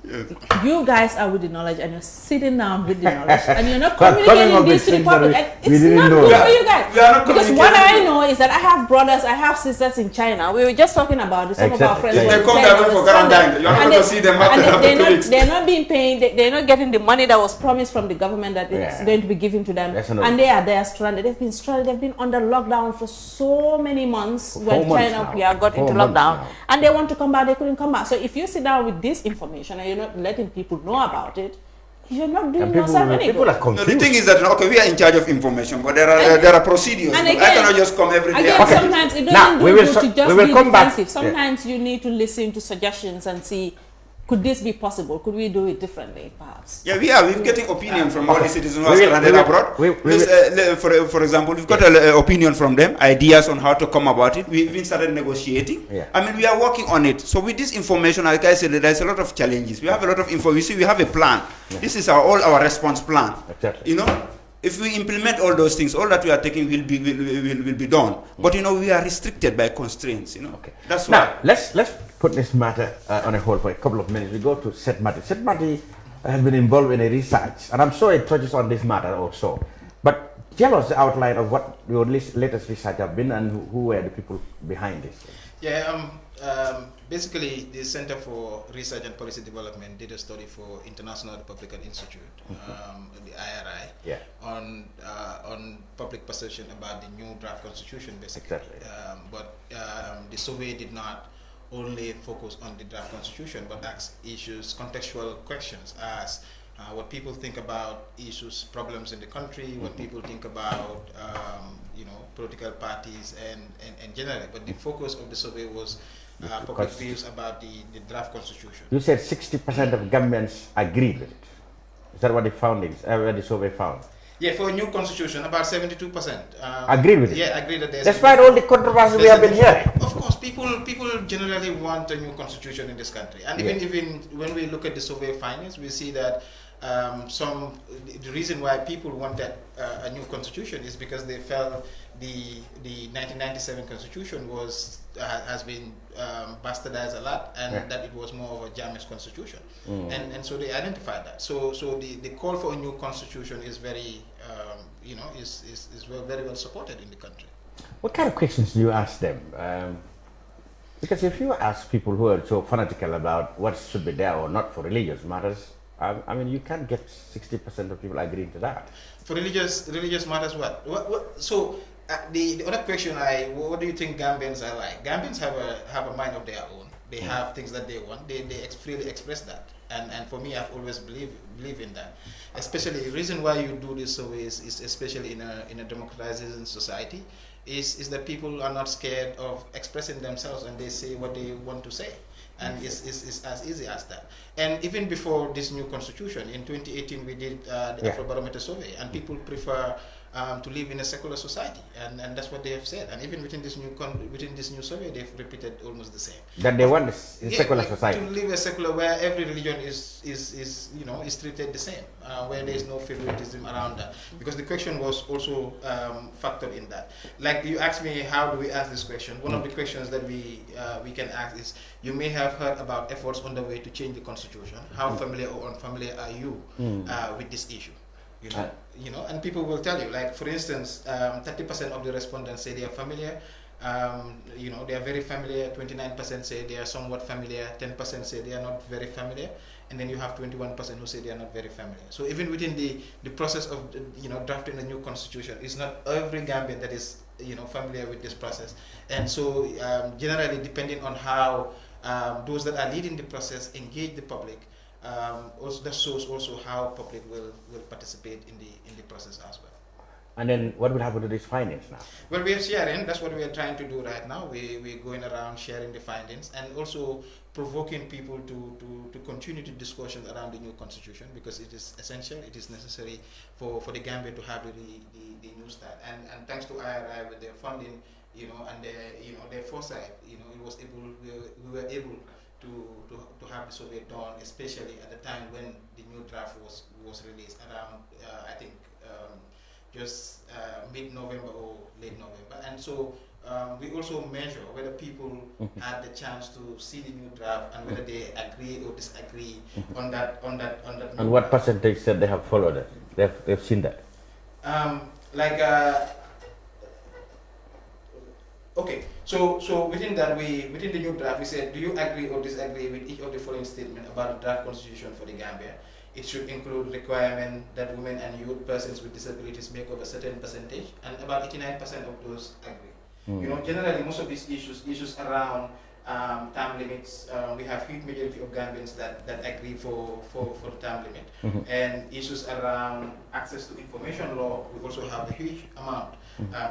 You guys are with the knowledge and you're sitting down with the knowledge and you're not communicating this to the public. And it's not good for you guys. Because what I know is that I have brothers, I have sisters in China. We were just talking about some of our friends. If they come there for quarantine, you're not going to see them after they're not being paid, they're not getting the money that was promised from the government that it's going to be given to them. And they are stranded. They've been stranded. They've been under lockdown for so many months when China got into lockdown. And they want to come back, they couldn't come back. So if you sit down with this information and you're not letting people know about it, you're not doing yourself any good. The thing is that we are in charge of information, but there are procedures. And again, I cannot just come every day. Sometimes it doesn't do good to just be defensive. Sometimes you need to listen to suggestions and see, could this be possible? Could we do it differently, perhaps? Yeah, we're getting opinion from all the citizens who are stranded abroad. For example, we've got an opinion from them, ideas on how to come about it. We've even started negotiating. We are working on it. So with this information, like I said, there's a lot of challenges. We have a lot of info. You see, we have a plan. This is all our response plan. Exactly. If we implement all those things, all that we are taking will be done. But we are restricted by constraints. That's why. Now let's put this matter on a hold for a couple of minutes. We go to Sait Matty. Sait Matty has been involved in a research, and I'm sure it touches on this matter also. But tell us the outline of what your latest research have been and who were the people behind this. Basically, the Center for Research and Policy Development did a study for International Republican Institute, the IRI, on public perception about the new draft constitution, basically. But the survey did not only focus on the draft constitution, but asked contextual questions, as what people think about issues, problems in the country, what people think about political parties and generally. But the focus of the survey was public views about the draft constitution. You said 60% of Gambians agreed with it. Is that what the findings, what the survey found? Yeah, for a new constitution, about 72%. Agreed with it? Yeah, agreed that there's... Despite all the controversy we have been hearing? Of course, people generally want a new constitution in this country. And even when we look at the survey findings, we see that the reason why people wanted a new constitution is because they felt the 1997 constitution has been bastardized a lot, and that it was more of a Jammeh's constitution, and so they identified that. So the call for a new constitution is very very well supported in the country. What kind of questions do you ask them? Because if you ask people who are so fanatical about what should be there or not for religious matters, I mean, you can't get 60% of people agreeing to that. For religious matters, what? So the other question, what do you think Gambians are like? Gambians have a mind of their own. They have things that they want. They freely express that. And for me, I've always believe in that. Especially the reason why you do this surveys is especially in a democratizing society, is that people are not scared of expressing themselves and they say what they want to say. And it's as easy as that. And even before this new constitution, in 2018 we did the Afrobarometer survey, and people prefer to live in a secular society, and that's what they have said. And even within this new survey, they've repeated almost the same. That they want a secular society. To live a secular where every religion is treated the same, where there is no favoritism around that. Because the question was also factored in that. Like you asked me, how do we ask this question? One of the questions that we can ask is, you may have heard about efforts on the way to change the constitution. How familiar or unfamiliar are you with this issue? And people will tell you, like for instance, 30% of the respondents say they are familiar. They are very familiar. 29% say they are somewhat familiar. 10% say they are not very familiar, and then you have 21% who say they are not very familiar. So even within the process of drafting a new constitution, it's not every Gambian that is familiar with this process. And so generally, depending on how those that are leading the process engage the public, also that shows also how public will participate in the process as well. And then what will happen to these findings now? Well, we are sharing. That's what we are trying to do right now. We're going around sharing the findings and also provoking people to continue the discussions around the new constitution, because it is essential. It is necessary for the Gambia to have the new start. And thanks to IRI with their funding, and their foresight, we were able to have the survey done, especially at the time when the new draft was released around I think just mid-November or late November. And so we also measure whether people had the chance to see the new draft and whether they agree or disagree on that. And what percentage said they have followed it? They've seen that. Okay, so within that, within the new draft, we said, do you agree or disagree with each of the following statements about the draft constitution for the Gambia? It should include requirement that women and youth persons with disabilities make up a certain percentage, and about 89% of those agree. Generally, most of these issues around time limits, we have huge majority of Gambians that agree for the time limit. And issues around access to information law, we also have a huge amount,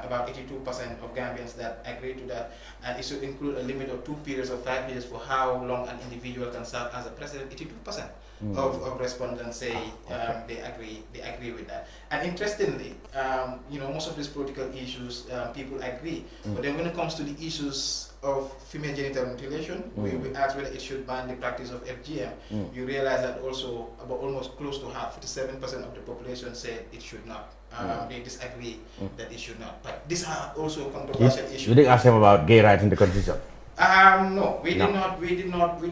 about 82% of Gambians that agree to that. And it should include a limit of 2 periods of 5 years for how long an individual can serve as a president. 82% of respondents say they agree with that. And interestingly, most of these political issues, people agree. But then when it comes to the issues of female genital mutilation, we asked whether it should ban the practice of FGM. You realize that also about almost close to half, 57% of the population said it should not. They disagree that it should not. But these are also controversial issues. You didn't ask them about gay rights in the constitution? No, we did not ask that one. We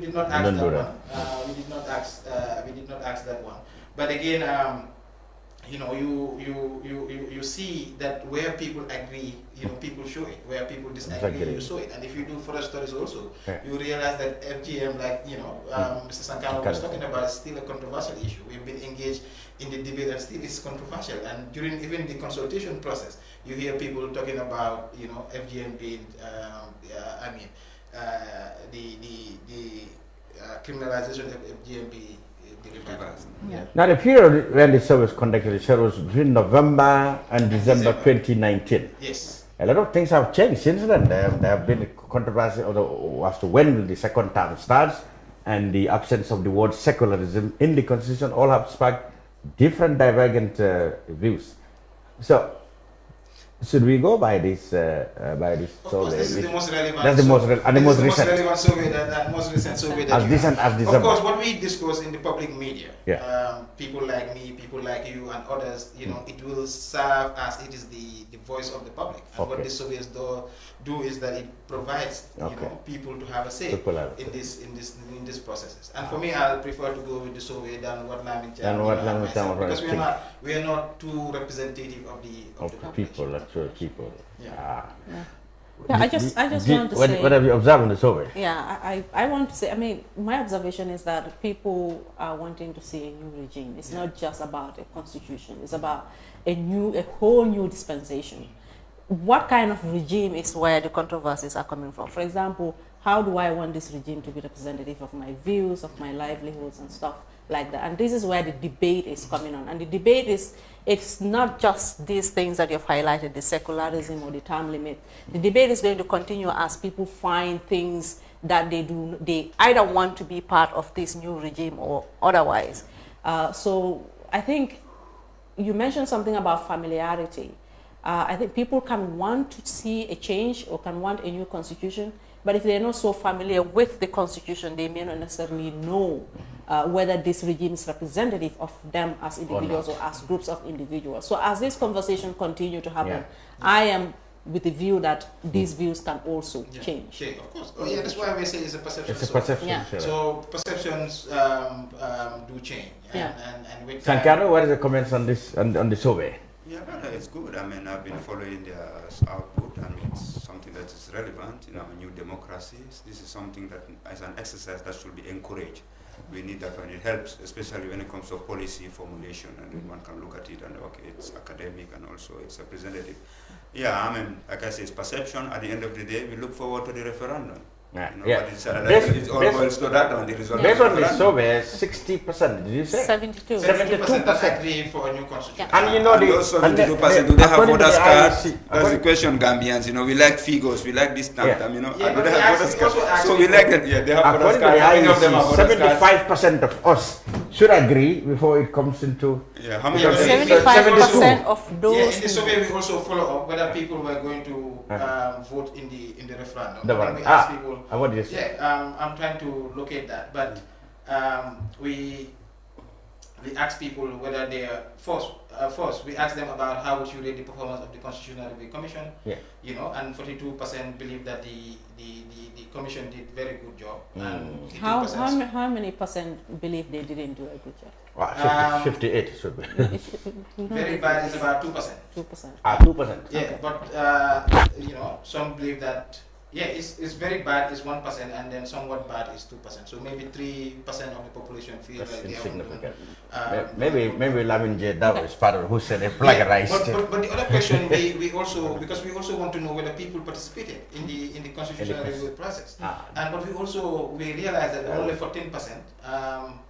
did not ask that one. But again, you see that where people agree, people show it. Where people disagree, you show it. And if you do further studies also, you realize that FGM, like Mr. Sankanu was talking about, is still a controversial issue. We've been engaged in the debate and still it's controversial. And during even the consultation process, you hear people talking about FGM being, the criminalization of FGM being. Now, the period when the survey was conducted, the survey was between November and December 2019. Yes. A lot of things have changed since then. There have been controversy as to when the second term starts, and the absence of the word secularism in the constitution all have sparked different divergent views. So, should we go by this survey? Of course, this is the most relevant. That's the most recent. Relevant survey that most recent survey that as recent as December. Of course, what we discuss in the public media, yeah. People like me, people like you, and others, you know, it will serve as it is the voice of the public. And what these surveys do is that it provides you know, people to have a say in these processes. And for me, I prefer to go with the survey than what Lamin because we are not too representative of the people. Actual people. Yeah, I just want to say. What have you observed in the survey? Yeah, I want to say. I mean, my observation is that people are wanting to see a new regime. It's not just about a constitution. It's about a whole new dispensation. What kind of regime is where the controversies are coming from? For example, how do I want this regime to be representative of my views, of my livelihoods and stuff like that? And this is where the debate is coming on. And the debate is, it's not just these things that you've highlighted, the secularism or the term limit. The debate is going to continue as people find things that they either want to be part of this new regime or otherwise. So I think you mentioned something about familiarity. I think people can want to see a change or can want a new constitution, but if they're not so familiar with the constitution, they may not necessarily know whether this regime is representative of them as individuals or as groups of individuals. So as this conversation continue to happen, I am with the view that these views can also change. Yeah, of course. Oh, yeah, that's why we say it's a perception. It's a perception. Yeah. So perceptions do change. And with Sankanu, what are the comments on this on the survey? Yeah, no, it's good. I mean, I've been following their output. I mean, it's something that is relevant in our new democracies. This is something that, as an exercise, that should be encouraged. We need that, and it helps, especially when it comes to policy formulation, and then one can look at it and okay, it's academic and also it's representative. Yeah, I mean, like I say, it's perception. At the end of the day, we look forward to the referendum. Yeah. You know, it's all boils to that on the result. Based on the survey, 60%, did you say? 72% agree for a new constitution. And you know, those 72%, do they have voters cards? That's the question, Gambians. You know, we like figures, we like this time, you know. Do they have voters cards? So we like that, they have voters cards. How many of them have voters cards? 75% of us should agree before it comes into... Yeah, how many of them? 75% of those... Yeah, in the survey we also follow up whether people were going to vote in the referendum. We ask people... What did you say? Yeah, I'm trying to locate that, but we ask people whether they are first we ask them about how would you rate the performance of the Constitutional Review Commission. Yeah. You know, and 42% believe that the commission did very good job. And how many percent believe they didn't do a good Wow, job? 58 should be. Very bad is about 2%. 2%. 2%. Yeah, okay. But you know, some believe that it's very bad is 1%, and then somewhat bad is 2%. So maybe 3% of the population feel that's like they insignificant. maybe Lamin J. That was part of who said they plagiarized. But the other question we also, because we also want to know whether people participated in the constitutional review process, and but we realized that only 14%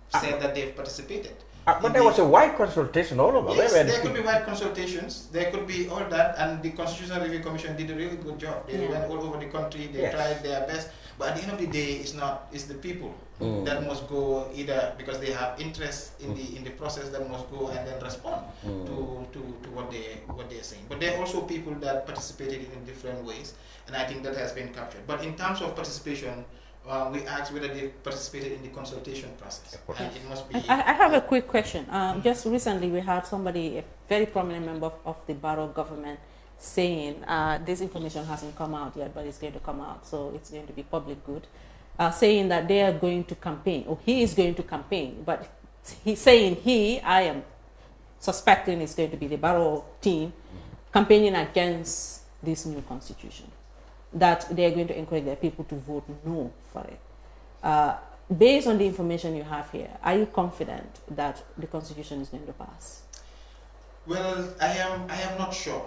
said that they've participated. But there was a wide consultation all over. Yes, there could be wide consultations. There could be all that, and the Constitutional Review Commission did a really good job. They went all over the country. They tried their best. But at the end of the day, it's the people that must go, either because they have interest in the process, that must go and then respond to what they're saying. But there are also people that participated in different ways, and I think that has been captured. But in terms of participation, we asked whether they participated in the consultation process. And it must be. I have a quick question. Just recently, we had somebody, a very prominent member of the Barrow government, saying this information hasn't come out yet, but it's going to come out, so it's going to be public good, saying that they are going to campaign, or he is going to campaign, but he's saying I am suspecting it's going to be the Barrow team campaigning against this new constitution, that they are going to encourage their people to vote no for it. Based on the information you have here, are you confident that the constitution is going to pass? Well, I am not sure.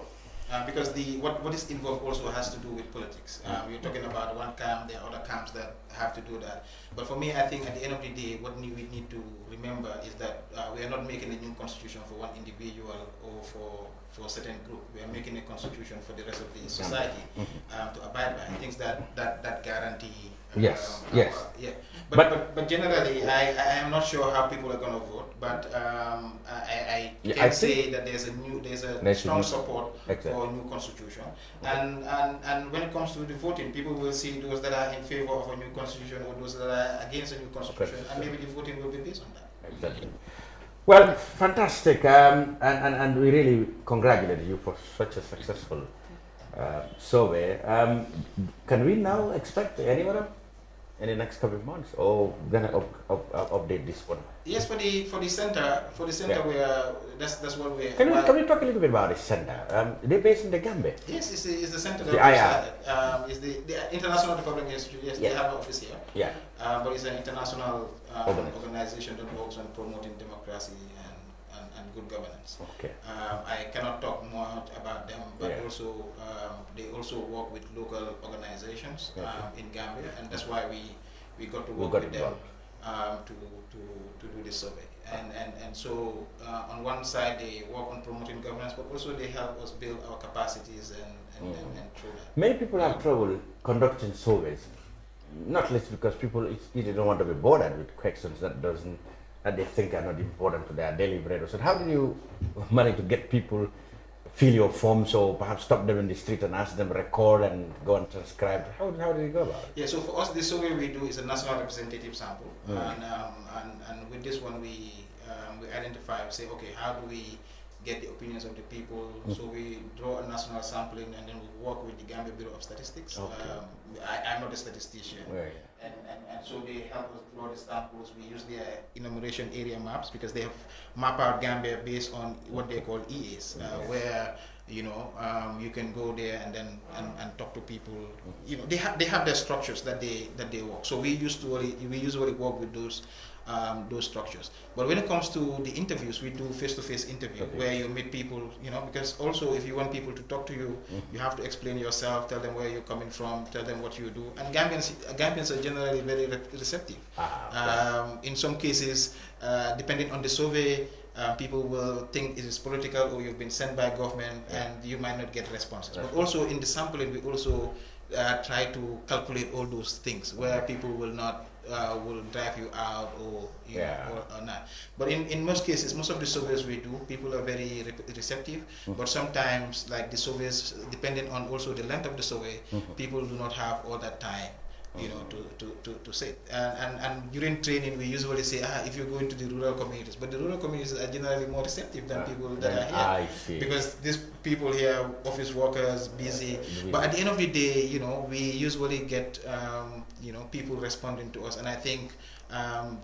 Because what is involved also has to do with politics. You're talking about one camp, there are other camps that have to do that. But for me, I think at the end of the day, what we need to remember is that we are not making a new constitution for one individual or for a certain group. We are making a constitution for the rest of the society to abide by. I think that guarantee. Yes. Yeah. But generally, I am not sure how people are going to vote. But I can say that there's a strong support for a new constitution. And when it comes to the voting, people will see those that are in favor of a new constitution or those that are against a new constitution, and maybe the voting will be based on that. Exactly. Well, fantastic, and we really congratulate you for such a successful survey. Can we now expect anyone in the next couple of months, or gonna update this one? Yes, for the center, we are. That's what we. Can we talk a little bit about the center? They're based in the Gambia. Yes, it's the center that we started. It's the International Development Institute. Yes, they have an office here. Yeah. But it's an international organization that works on promoting democracy and good governance. Okay. I cannot talk more about them, but also they also work with local organizations in Gambia, and that's why we got to work with them to do this survey. And so on one side they work on promoting governance, but also they help us build our capacities and through that. Many people have trouble conducting surveys, not least because people either don't want to be bothered with questions that they think are not important to their daily bread. So how do you manage to get people fill your forms, or perhaps stop them in the street and ask them record and go and transcribe? How do you go about it? Yeah, so for us, the survey we do is a national representative sample, and with this one we identify, we say, okay, how do we get the opinions of the people? So we draw a national sampling, and then we work with the Gambia Bureau of Statistics. Okay. I'm not a statistician, and so they help us draw the samples. We use their enumeration area maps because they have mapped out Gambia based on what they call EAs, where you can go there and then and talk to people. They have their structures that they work. So we usually work with those structures. But when it comes to the interviews, we do face-to-face interview where you meet people, because also if you want people to talk to you, you have to explain yourself, tell them where you're coming from, tell them what you do. And Gambians are generally very receptive. In some cases, depending on the survey, people will think it is political or you've been sent by government and you might not get responses. But also in the sampling, we also try to calculate all those things where people will not will drive you out or or not. But in most cases, most of the surveys we do, people are very receptive. But sometimes, like the surveys, depending on also the length of the survey, people do not have all that time, to say. And during training, we usually say, if you go into the rural communities, but the rural communities are generally more receptive than people that are here. I see. Because these people here, office workers, busy. But at the end of the day, we usually get, people responding to us. And I think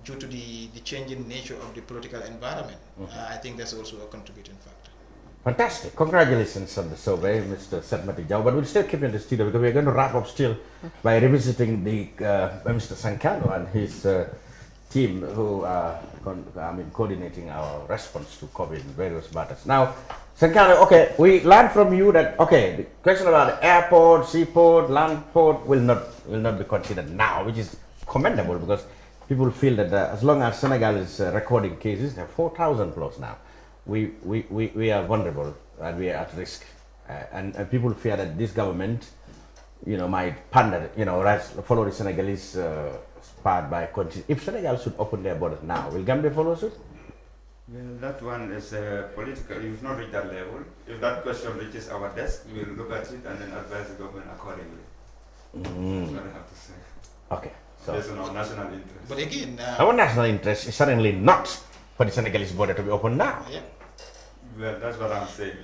due to the changing nature of the political environment, I think that's also a contributing factor. Fantastic. Congratulations on the survey, Mr. Matty. But we'll still keep you in the studio because we're going to wrap up still by revisiting the Mr. Sankanu and his team who are coordinating our response to COVID in various matters. Now, Sankanu, okay, we learned from you that, okay, the question about the airport, seaport, land port will not be considered now, which is commendable because people feel that as long as Senegal is recording cases, there are 4,000 plus now. We are vulnerable and we are at risk, and people fear that this government, might pander, follow the Senegalese part by country. If Senegal should open their borders now, will Gambia follow suit? Well, that one is political. You've not reached that level. If that question reaches our desk, we will look at it and then advise the government accordingly. That's what I have to say. Okay. So based on our national interest. But again, our national interest is certainly not for the Senegalese border to be open now. Yeah. Well, that's what I'm saying.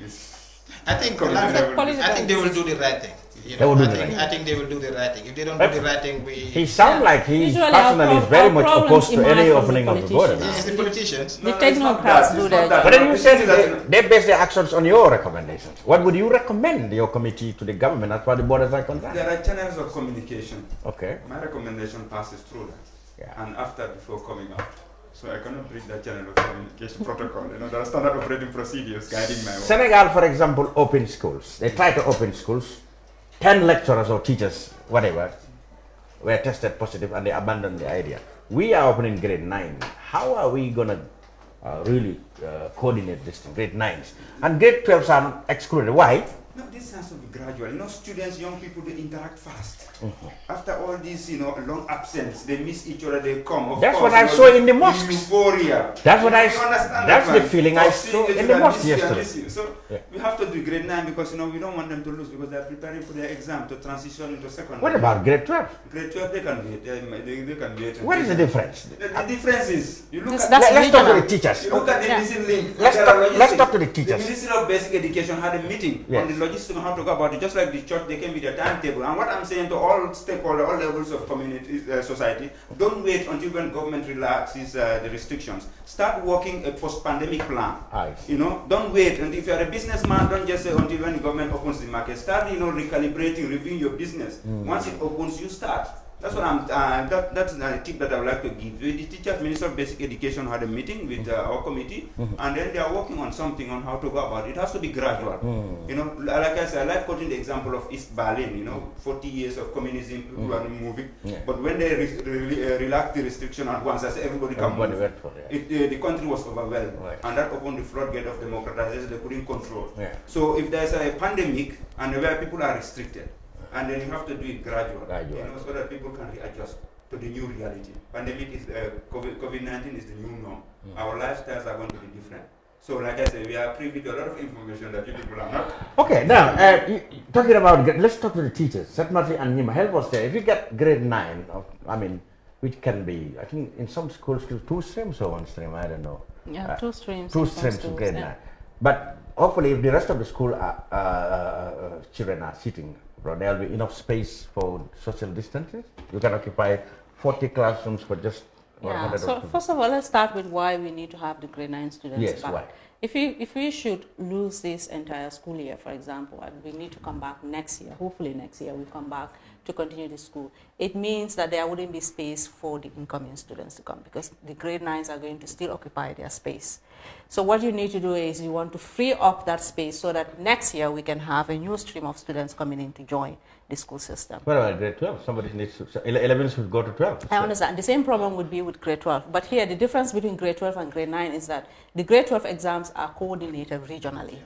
I think they will do the right thing. I think they will do the right thing. If they don't do the right thing, he sounds like he personally is very much opposed to any opening of the border. It's the politicians. The technocrats do that. But then you said they base their actions on your recommendations. What would you recommend your committee to the government as far as the borders are concerned? There are channels of communication. Okay. My recommendation passes through that. Yeah. And before coming out. So I cannot break that channel of communication protocol. There are standard operating procedures guiding my work. Senegal, for example, open schools. They try to open schools. 10 lecturers or teachers, whatever, were tested positive and they abandoned the idea. We are opening grade 9. How are we going to really coordinate this thing, grade 9s? And grade 12s are excluded. Why? No, this has to be gradual. Students, young people, they interact fast. After all these, long absence, they miss each other, they come. That's what I saw in the mosque. Euphoria. That's what that's the feeling I saw in the mosque yesterday. So we have to do grade 9 because, we don't want them to lose because they're preparing for their exam to transition into secondary. What about grade 12? Grade 12, they can be it. They can be it. What is the difference? The difference is, you look at... Let's talk to the teachers. You look at the missing link. Let's talk to the teachers. The Ministry of Basic Education had a meeting on the logistics on how to go about it, just like the church, they came with a timetable. And what I'm saying to all stakeholders, all levels of community, society, don't wait until when government relaxes the restrictions. Start working a post-pandemic plan. Don't wait. And if you're a businessman, don't just say until when the government opens the market. Start, recalibrating, reviewing your business. Once it opens, you start. That's what that's a tip that I would like to give. The teachers, Minister of Basic Education had a meeting with our committee, and then they are working on something on how to go about it. It has to be gradual. Like I said, I like quoting the example of East Berlin. 40 years of communism, people are moving, but when they relaxed the restriction at once, I said everybody can move. The country was overwhelmed, and that opened the floodgate of democratization they couldn't control. So if there's a pandemic and where people are restricted, and then you have to do it gradual. So that people can readjust to the new reality. Pandemic is COVID-19 is the new norm. Our lifestyles are going to be different. So, like I said, we are privy to a lot of information that you people are not. Okay, now talking about, let's talk to the teachers. Matty and Nima, help us there. If you get grade 9, which can be, I think in some schools still 2 streams or 1 stream, I don't know. Yeah, 2 streams. 2 streams to grade 9. But hopefully, if the rest of the school children are sitting, there will be enough space for social distancing. You can occupy 40 classrooms for just 100. So first of all, let's start with why we need to have the grade 9 students back. Why? If we should lose this entire school year, for example, and we need to come back next year, hopefully next year we come back to continue the school, it means that there wouldn't be space for the incoming students to come because the grade 9s are going to still occupy their space. So what you need to do is you want to free up that space so that next year we can have a new stream of students coming in to join the school system. What about grade 12? Somebody needs to, 11 should go to 12. I understand. The same problem would be with grade 12. But here, the difference between grade 12 and grade 9 is that the grade 12 exams are coordinated regionally.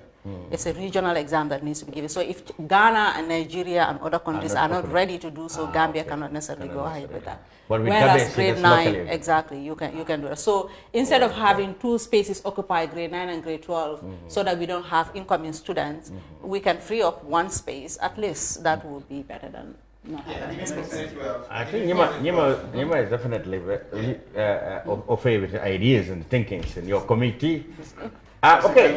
It's a regional exam that needs to be given. So if Ghana and Nigeria and other countries are not ready to do so, Gambia cannot necessarily go ahead with that. Whereas grade 9, exactly, you can do that. So instead of having 2 spaces occupy grade 9 and grade 12, so that we don't have incoming students, we can free up 1 space. At least that would be better than not having a space. I think Nima is definitely au fait with ideas and thinkings in your committee. Okay.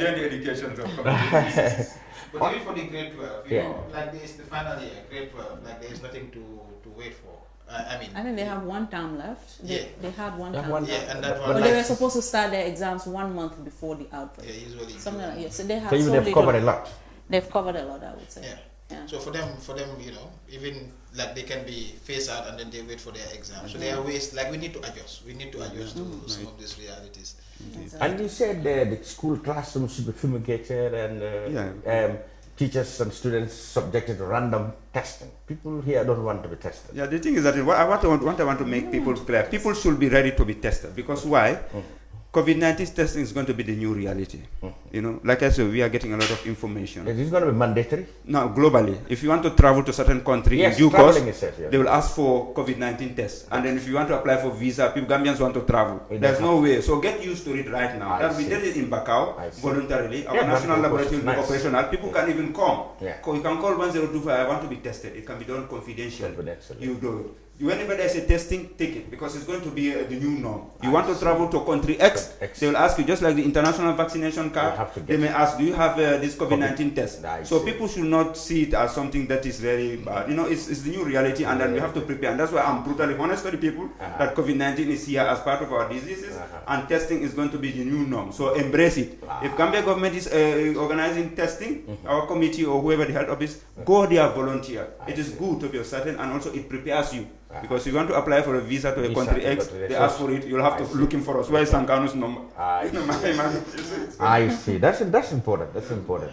But even for the grade 12, like this, the final year, grade 12, like there is nothing to wait for. I think they have 1 term left. They had 1 term. And that one. But they were supposed to start their exams 1 month before the outbreak. Yeah, usually. Something like that. So they have. So they've covered a lot. They've covered a lot, I would say. Yeah. So for them, even like they can be phased out and then they wait for their exam. So there are ways, like we need to adjust. We need to adjust to some of these realities. And you said the school classrooms should be fumigated and teachers and students subjected to random testing. People here don't want to be tested. Yeah, the thing is that I want to make people clear. People should be ready to be tested because why? COVID-19 testing is going to be the new reality. Like I said, we are getting a lot of information. Is this going to be mandatory? No, globally. If you want to travel to a certain country in due course, they will ask for COVID-19 tests. And then if you want to apply for visa, people, Gambians want to travel. There's no way. So get used to it right now. We did it in Babucarr voluntarily. Our national laboratory will be operational. People can even come. You can call 1025, I want to be tested. It can be done confidentially. You do it. Whenever there's a testing, take it because it's going to be the new norm. You want to travel to country X, they will ask you, just like the international vaccination card, they may ask, do you have this COVID-19 test? So people should not see it as something that is very bad. It's the new reality and then we have to prepare. And that's why I'm brutally honest to the people that COVID-19 is here as part of our diseases and testing is going to be the new norm. So embrace it. If Gambia government is organizing testing, our committee or whoever the head office, go there volunteer. It is good to be certain and also it prepares you. Because you want to apply for a visa to a country X, they ask for it, you'll have to look for us. Where is Sankanu's number? I see. That's important. That's important.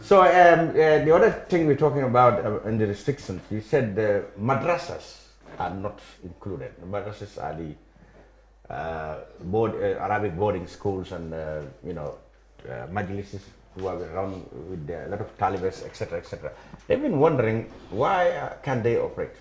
So the other thing we're talking about in the restrictions, you said the madrasas are not included. The madrasas are the Arabic boarding schools and majlises who have been around with a lot of Talibans, etc., etc. They've been wondering why can they operate?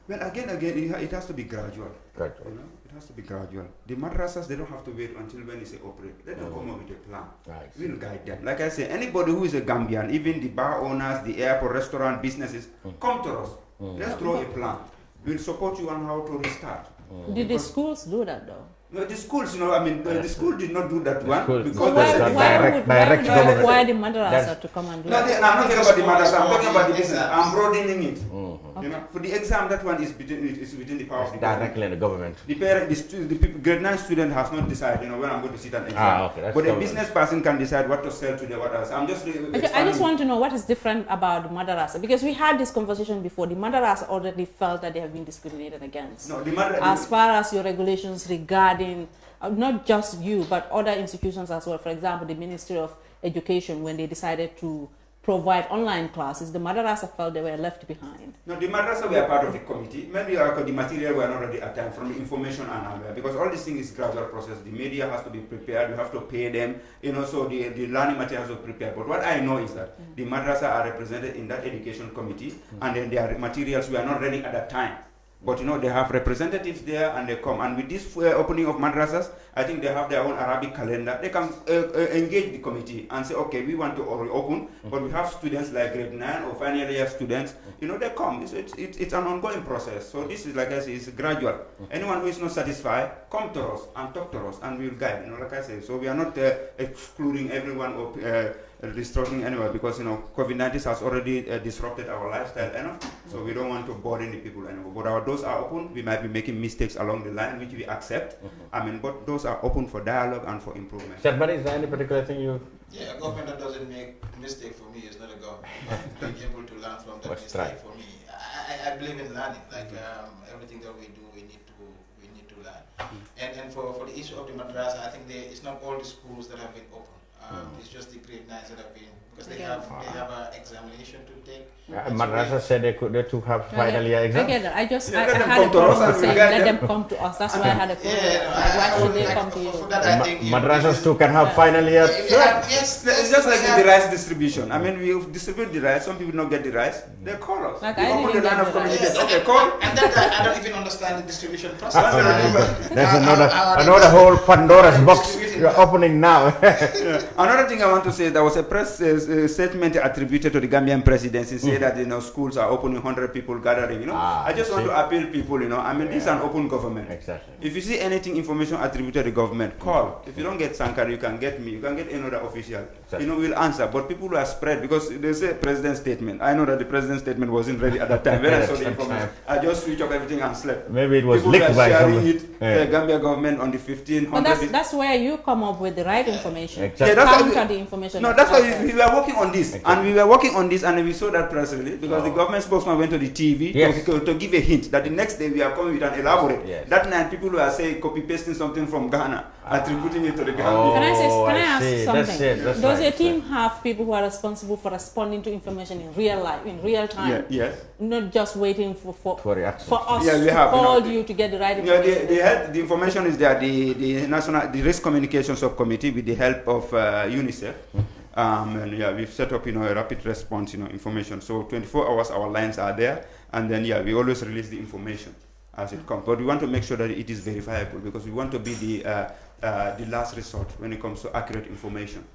Well, again, it has to be gradual. Gradual. You know, it has to be gradual. The madrasas, they don't have to wait until when they say operate. Let them come up with a plan. Right. We'll guide them. Like I say, anybody who is a Gambian, even the bar owners, the airport, restaurant, businesses, come to us. Let's draw a plan. We'll support you on how to restart. Did the schools do that though? No, the schools, the school did not do that because direct government. Why the madrasa to come and do that? I'm not talking about the madrasa. I'm talking about the business. I'm broadening it. You know, for the exam, that one is within the power of the directly in the government. The parent, the grade 9 student has not decided, when I'm going to sit an exam. But a business person can decide what to sell to the others. I just want to know what is different about the madrasa, because we had this conversation before. The madrasa already felt that they have been discriminated against. No, as far as your regulations regarding not just you but other institutions as well. For example, the Ministry of Education, when they decided to provide online classes, the madrasa felt they were left behind. No, the madrasa were part of the committee. Maybe the material were not ready at time from the information and because all this thing is gradual process. The media has to be prepared, you have to pay them, so the learning material has to be prepared. But what I know is that the madrasa are represented in that education committee, and then their materials were not ready at that time. But they have representatives there and they come. And with this opening of madrasas, I think they have their own Arabic calendar. They can engage the committee and say, okay, we want to open, but we have students like grade 9 or final year students. They come. It's an ongoing process. So this is, like I say, it's gradual. Anyone who is not satisfied, come to us and talk to us and we'll guide. Like I say, so we are not excluding everyone or distorting anyone, because COVID-19 has already disrupted our lifestyle enough, so we don't want to burden the people anymore. But our doors are open. We might be making mistakes along the line, which we accept. But those are open for dialogue and for improvement. But is there any particular thing you? Yeah, a government that doesn't make mistake for me is not a government. Being able to learn from that mistake for me, I believe in learning. Like everything that we do, we need to learn. And for the issue of the madrasa, I think it's not all the schools that have been open. It's just the grade 9s that have been, because they have an examination to take. Madrasa said they too have final year exam. I get that. I had a problem saying let them come to us. That's why I had a problem. Why should they come to you? Madrasas too can have final year. Yes, it's just like the rice distribution. We distribute the rice. Some people don't get the rice. They call us. Like I didn't get the rice. Okay, call. And that I don't even understand the distribution process. There's another whole Pandora's box you're opening now. Another thing I want to say, there was a press statement attributed to the Gambian presidency, say that schools are open, 100 people gathering. I just want to appeal people. This is an open government. Exactly. If you see anything, information attributed to the government, call. If you don't get Sankanu, you can get me. You can get another official. Exactly. We'll answer. But people are spread because they say president's statement. I know that the president's statement wasn't ready at that time. When I saw the information, I just switched off everything and slept. Maybe it was people leaked by someone. The Gambia government on the 1500. But that's where you come up with the right information. Exactly. Counter the information. No, that's why we were working on this. Exactly. And we were working on this, and we saw that press release because the government spokesman went to the TV to give a hint that the next day we are coming with an elaborate. Yes. That night people were saying copy pasting something from Ghana, attributing it to the Gambia. Can I ask something? That's Does your team have people who are responsible for responding to information in real life, in real time? Yes. Not just waiting for us we have, to call you to get the right information. The information is there. The Risk Communication Subcommittee, with the help of UNICEF, and we've set up a rapid response information. So 24 hours our lines are there, and then we always release the information as it comes. But we want to make sure that it is verifiable, because we want to be the last resort when it comes to accurate information.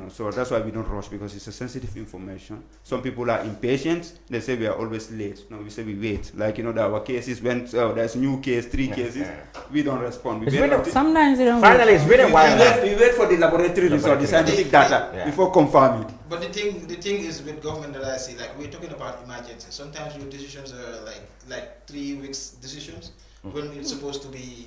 So that's why we don't rush, because it's a sensitive information. Some people are impatient. They say we are always late. No, we say we wait. Like, our cases went, there's new case, 3 cases. We don't respond. Sometimes they don't. Finally, it's been a while. We wait for the laboratory result, the scientific data, before confirming it. But the thing is with government that I see, like we're talking about emergency. Sometimes your decisions are like 3 weeks decisions when it's supposed to be,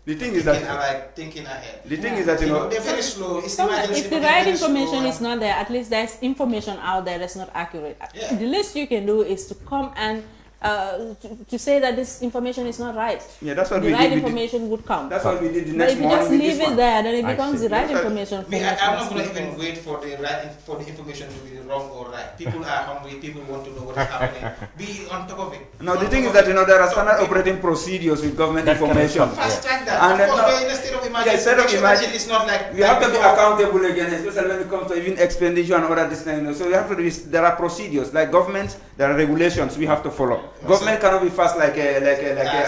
The thing is that thinking ahead. The thing is that they're very slow. If the right information is not there, at least there's information out there that's not accurate. Yeah. The least you can do is to come and to say that this information is not right. Yeah, that's what the we right did. information would come. That's what we did the but next if you just morning. leave it there, then it becomes the right information. I'm not going to even wait for the information to be wrong or right. People are hungry. People want to know what is happening. Be on top of it. No, the thing is that there are standard operating procedures with government information. Fast track that. And of course, we're in a state of instead of imagine it's not like we have to be accountable again, especially when it comes to even expenditure and other this, so we have to there are procedures like governments, there are regulations we have to follow. Government cannot be fast like a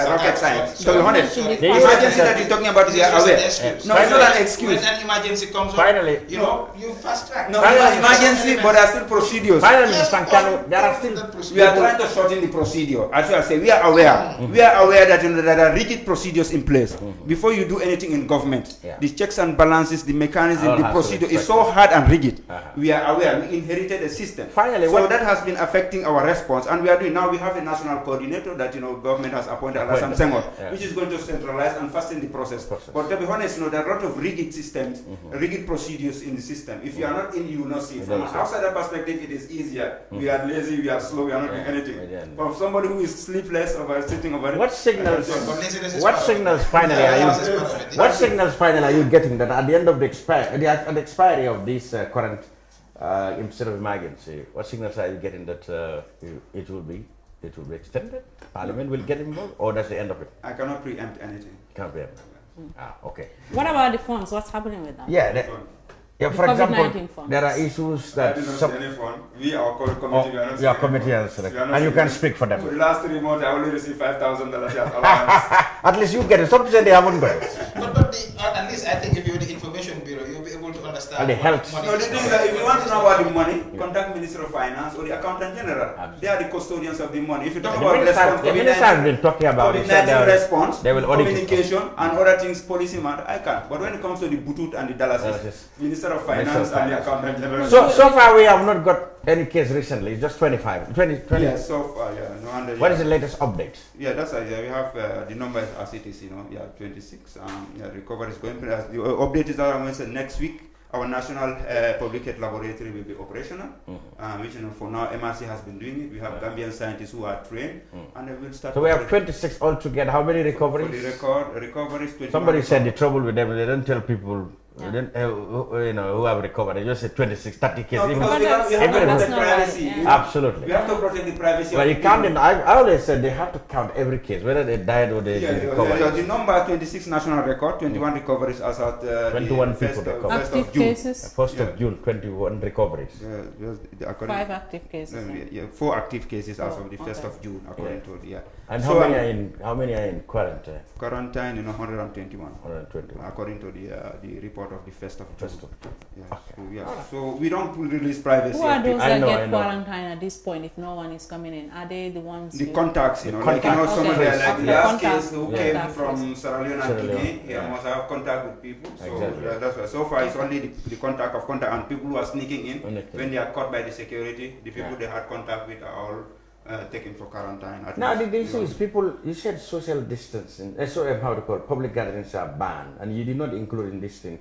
rocket science. So be honest, the emergency that you're talking about is aware. No, it's not an excuse. When an emergency comes finally, you know, you fast track. No, it's an emergency, but there are still procedures. Finally, Sankanu, there are still we are trying to shorten the procedure. As I say, we are aware. We are aware that there are rigid procedures in place before you do anything in government. The checks and balances, the mechanism, the procedure is so hard and rigid. We are aware. We inherited a system. Finally, so that has been affecting our response, and we are doing now. We have a national coordinator that government has appointed, which is going to centralize and fasten the process. But to be honest, there are a lot of rigid systems, rigid procedures in the system. If you are not in, you will not see. From an outsider perspective, it is easier. We are lazy, we are slow, we are not doing anything. From somebody who is sleepless or sitting over it. What signals finally are you getting that at the end of the expiry of this current state of emergency? What signals are you getting that it will be extended? Parliament will get involved, or that's the end of it? I cannot preempt anything. Can't preempt. Okay. What about the funds? What's happening with that? Yeah, for example, there are issues that we our committee, we are not. Your committee and you can speak for them. For the last 3 months, I only received $5,000 At least you get it. Some say they haven't got it. But at least I think if you're the information bureau, you'll be able to understand. And the health. No, the thing is that if you want to know about the money, contact Minister of Finance or the Accountant General. They are the custodians of the money. If you talk about response, the minister has been talking about COVID-19 response, they will audit communication, and other things, policy matter, I can't. But when it comes to the Butut and the Dallas, Minister of Finance and the Accountant General. So far we have not got any case recently. It's just 20. Yeah, so far, no wonder. What is the latest update? Yeah, that's we have the numbers as it is, 26. Recovery is going. The update is that next week our national public health laboratory will be operational. Which for now MRC has been doing it. We have Gambian scientists who are trained, and they will start. So we have 26 altogether. How many recoveries? For the recoveries, 21. Somebody said the trouble with them, they don't tell people. Who have recovered. They just say 26, 30 cases. We have to protect privacy. Absolutely. We have to protect the privacy. Well, you count in. I always said they have to count every case, whether they died or they recovered. The number 26 national record, 21 recoveries as at 21 people recovered. Active cases. 1st of June, 21 recoveries. 5 active cases. 4 active cases as of the 1st of June, according to the. And how many are in quarantine? Quarantine, 121. 121. According to the report of the 1st of June. So we don't release privacy. Who are those that get quarantined at this point if no one is coming in? Are they the ones? The contacts, someone there, like the last case who came from Sierra Leone and Guinea, he must have contact with people. So that's why. So far, it's only the contact and people who are sneaking in when they are caught by the security. The people they had contact with are all taken for quarantine. Now the issue is people. You said social distancing. Public gatherings are banned, and you did not include in this thing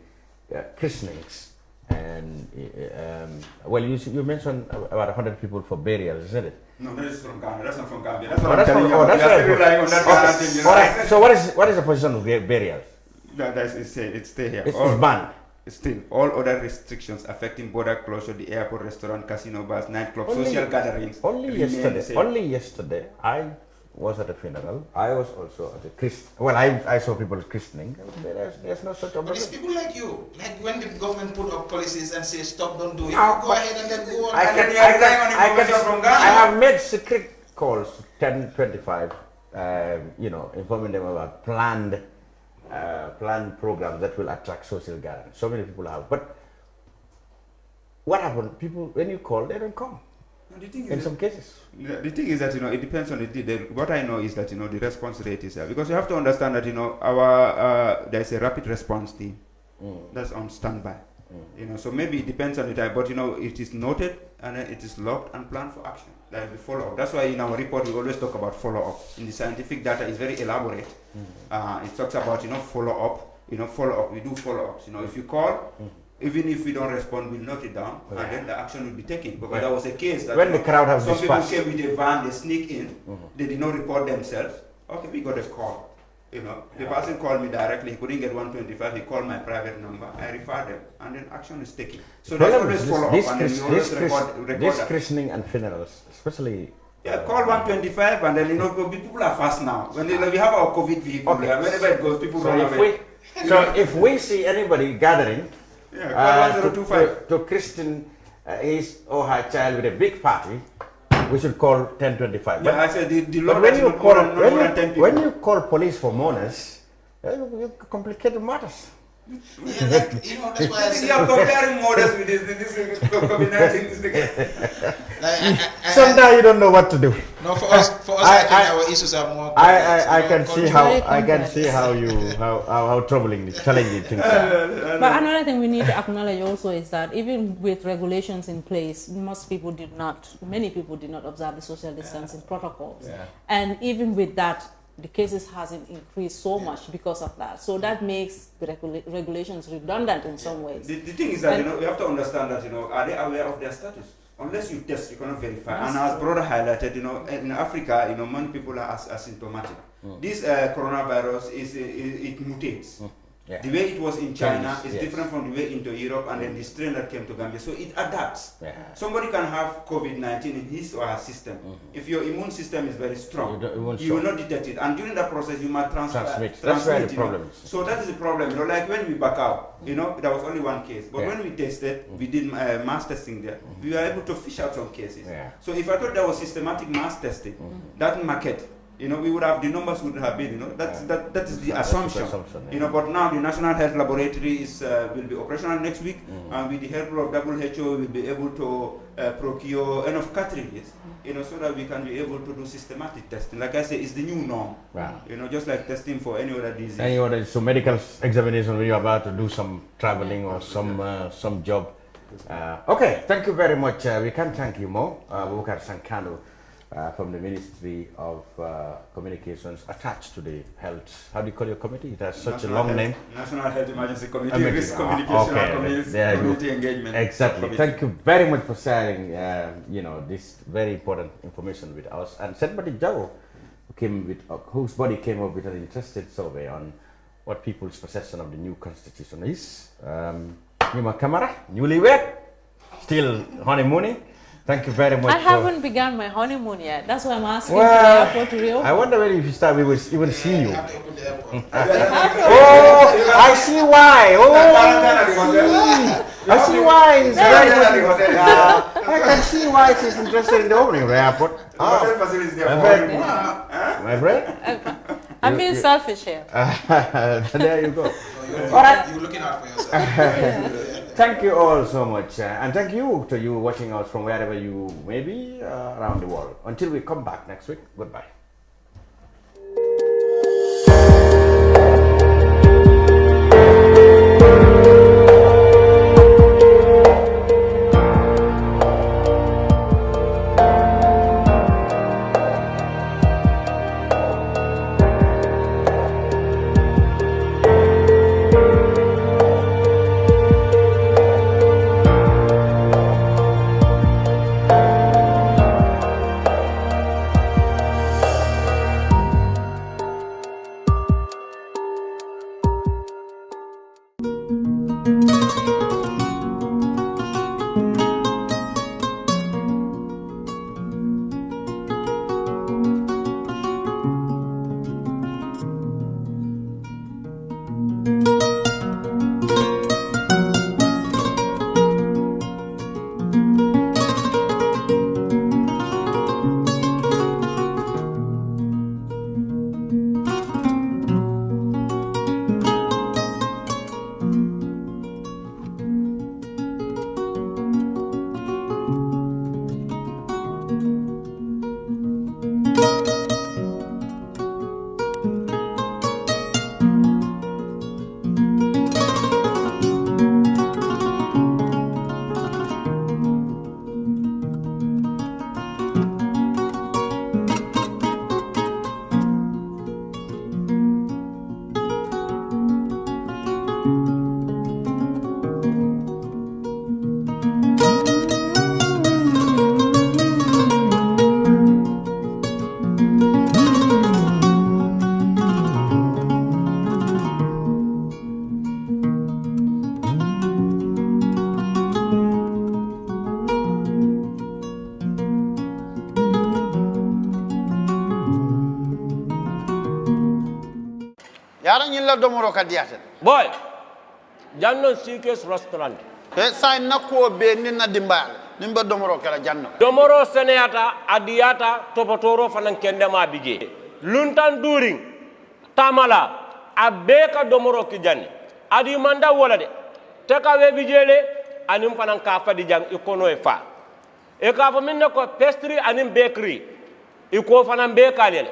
christenings. And you mentioned about 100 people for burials, isn't it? No, that is from Gambia. That's not from Gambia. That's what I'm telling you. That's relying on that. All right. So what is the position of burials? It's stay here. It's banned. Still, all other restrictions affecting border closure, the airport, restaurant, casino, bars, nightclubs, social gatherings. Only yesterday, I was at a funeral. I was also at a christening. Well, I saw people christening. There's no such problem. But it's people like you. Like when the government put up policies and say stop, don't do it. Go ahead and then go on. I have made secret calls to 1025, informing them about planned programs that will attract social gatherings. So many people have. But what happened? People, when you call, they don't come. In some cases. The thing is that, it depends on what I know is that, the response rate is there. Because you have to understand that, there's a rapid response team that's on standby. So maybe it depends on the time, but, it is noted and then it is logged and planned for action. Like the follow-up. That's why in our report we always talk about follow-up. In the scientific data is very elaborate. It talks about, follow-up. Follow-up. We do follow-ups. If you call, even if we don't respond, we'll note it down, and then the action will be taken. Because there was a case that when the crowd has some people came with a van, they sneak in, they did not report themselves. Okay, we got a call. The person called me directly. He couldn't get 125. He called my private number. I referred them, and then action is taken. So there's always follow up, and then we always record this christening and funerals, especially Yeah, call 125 and then, you know, people are fast now. When we have our COVID vehicle, whenever it goes, people run away. If we see anybody gathering to christen his or her child with a big party, we should call 1025. Yeah, I said the law but when you call police for mourners, you complicate matters. Yeah, like, you know, that's why I said you're comparing models with this COVID-19. Sometimes you don't know what to do. No, for us, I think our issues are more. I can see how troubling, challenging things are. But another thing we need to acknowledge also is that even with regulations in place, many people did not observe the social distancing protocols, and even with that, the cases hasn't increased so much because of that. So that makes the regulations redundant in some ways. The thing is that, you know, you have to understand that, you know, are they aware of their status? Unless you test, you cannot verify. And as brother highlighted, you know, in Africa, you know, many people are asymptomatic. This coronavirus it mutates. Yeah. The way it was in China is different from the way into Europe, and then the strain that came to Gambia. So it adapts. Yeah. Somebody can have COVID-19 in his or her system. If your immune system is very strong, you will not detect it. And during that process, you might transmit. That's where the problem is. So that is the problem. You know, like when we back out, you know, there was only one case. But when we tested, we did mass testing there. We were able to fish out some cases. So if I thought there was systematic mass testing, that market, you know, we would have, the numbers would have been, you know, that is the assumption. You know, but now the National Health Laboratory will be operational next week, and with the help of WHO, we'll be able to procure enough cartridges, you know, so that we can be able to do systematic testing. Like I say, it's the new norm. You know, just like testing for any other disease. So medical examination when you're about to do some traveling or some job. Okay, thank you very much. We can thank you more. Babucarr Sankanu. From the Ministry of Communications attached to the health. How do you call your committee? It has such a long name. National Health Emergency Committee, Risk Communication and Community Engagement. Exactly. Thank you very much for sharing, you know, this very important information with us. And somebody Jao, whose body came up with an interesting survey on what people's perception of the new constitution is. Nima Kamara, newlywed, still honeymooning. Thank you very much. I haven't begun my honeymoon yet. That's why I'm asking well, for the airport to reopen. I wonder when if you start, we will even see you. Have to open the airport. Oh, I see why. Oh, I see why. It's very good. I can see why she's interested in the opening of the airport. My friend? I'm being selfish here. There you go. You're looking out for yourself. Thank you all so much, and thank you to you watching us from wherever you may be around the world. Until we come back next week, goodbye. ala ñilla domoro ka diate boy janno sikes restaurant sa nakko be ninna dimbal nimba domoro kala janno domoro seneyata adiyata topotoro fanan kendema bije luntan during tamala abeka domoro ki janni adi manda wala de te ka we bijele anim fanan ka fadi jang ikono e fa e ka fa minne ko pastry anim bakery iko fanan be kalele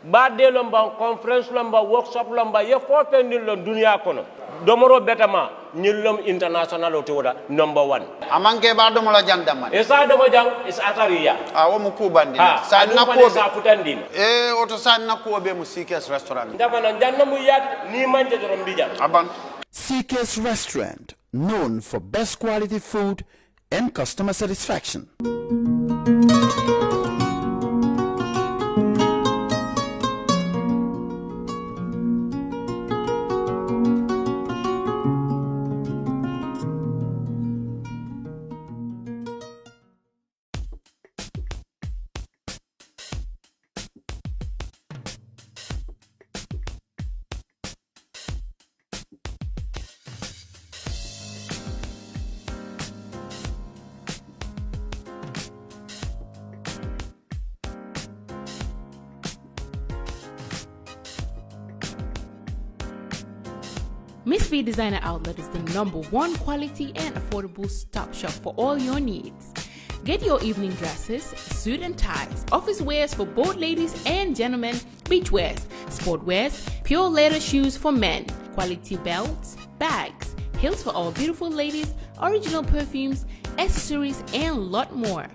badde lomba conference lomba workshop lomba ye fo fendin lo dunya kono domoro betama ñillom international o tewoda number 1 amanke ba domola jandama e sa domo jang is atariya wo mu kubandi sa nakko sa futandin oto sa nakko be mu CK's restaurant dabana janna mu yat ni manje dorom bijam aban CK's restaurant, known for best quality food and customer satisfaction. Miss B Designer Outlet is the #1 quality and affordable stop shop for all your needs. Get your evening dresses, suit and ties, office wears for both ladies and gentlemen, beach wears, sport wears, pure leather shoes for men, quality belts, bags, heels for all beautiful ladies, original perfumes, accessories, and a lot more.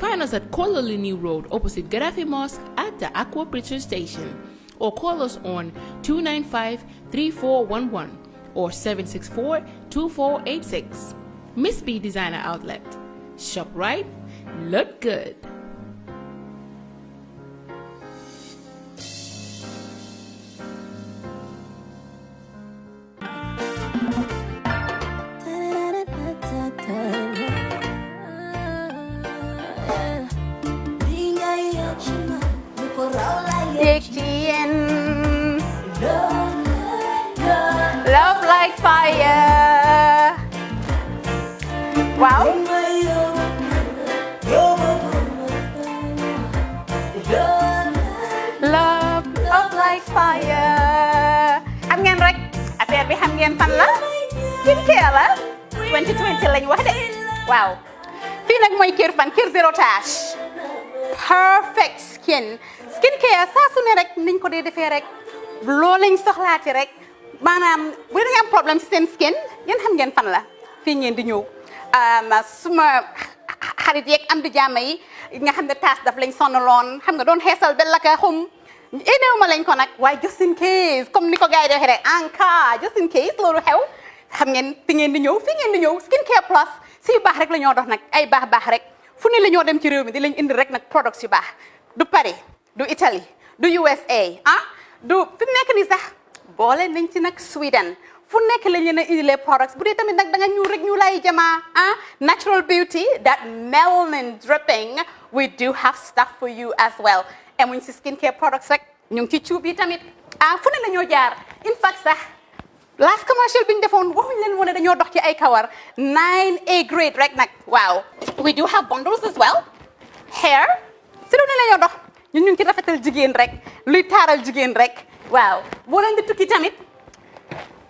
Find us at Kololini Road opposite Gaddafi Mosque at the Aqua Preacher Station, or call us on 295-3411 or 764-2486. Miss B Designer Outlet. Shop right, look good. Love like fire. Wow. Love like fire. Xam ngeen rek affaire bi xam ngeen fan la skincare la 2020 lañ wax de waaw fii nag mooy Kerr fan Kerr zero tache perfect skincare saa su ne rek niñ ko dee defee rek loo lañ soxlaati rek maanaam bu dee am problème ci seen skin yéen xam ngeen fan la fii ngeen di ñëw suma xarit yeeg am di jàmm yi nga xam ne taas daf lañ sonaloon xam nga doon xeesal bel laka xum éneew ma lañ ko nag waaye just in case comme ni ko gars yi di waxee rek en cas just in case loolu xew xam ngeen fi ngeen di ñëw skincare plus si baax rek la ñoo dox nag ay baax rek fu ne la ñoo dem ci réew mi di lañ indi rek nag products yu baax du Paris du Italie du USA du fi mu nekk nii sax boole nañ ci nag Sweden fu nekk lañ leen a indilee products bu dee tamit nag da nga ñuul rek ñu lay jamaa natural beauty that melanin dripping we do have stuff for you as well emuñ si skincare products rek ñu ngi ci cuub yi tamit fu ne la ñoo jaar in fact sax last commercial bi ñu defoon waxuñ leen woon ne dañoo dox ci ay kawar 9A grade rek nag waaw we do have bundles as well hair si lu ne la ñoo dox ñun ñu ngi ci rafetal jigéen rek luy taaral jigéen rek waaw boo leen di tukki tamit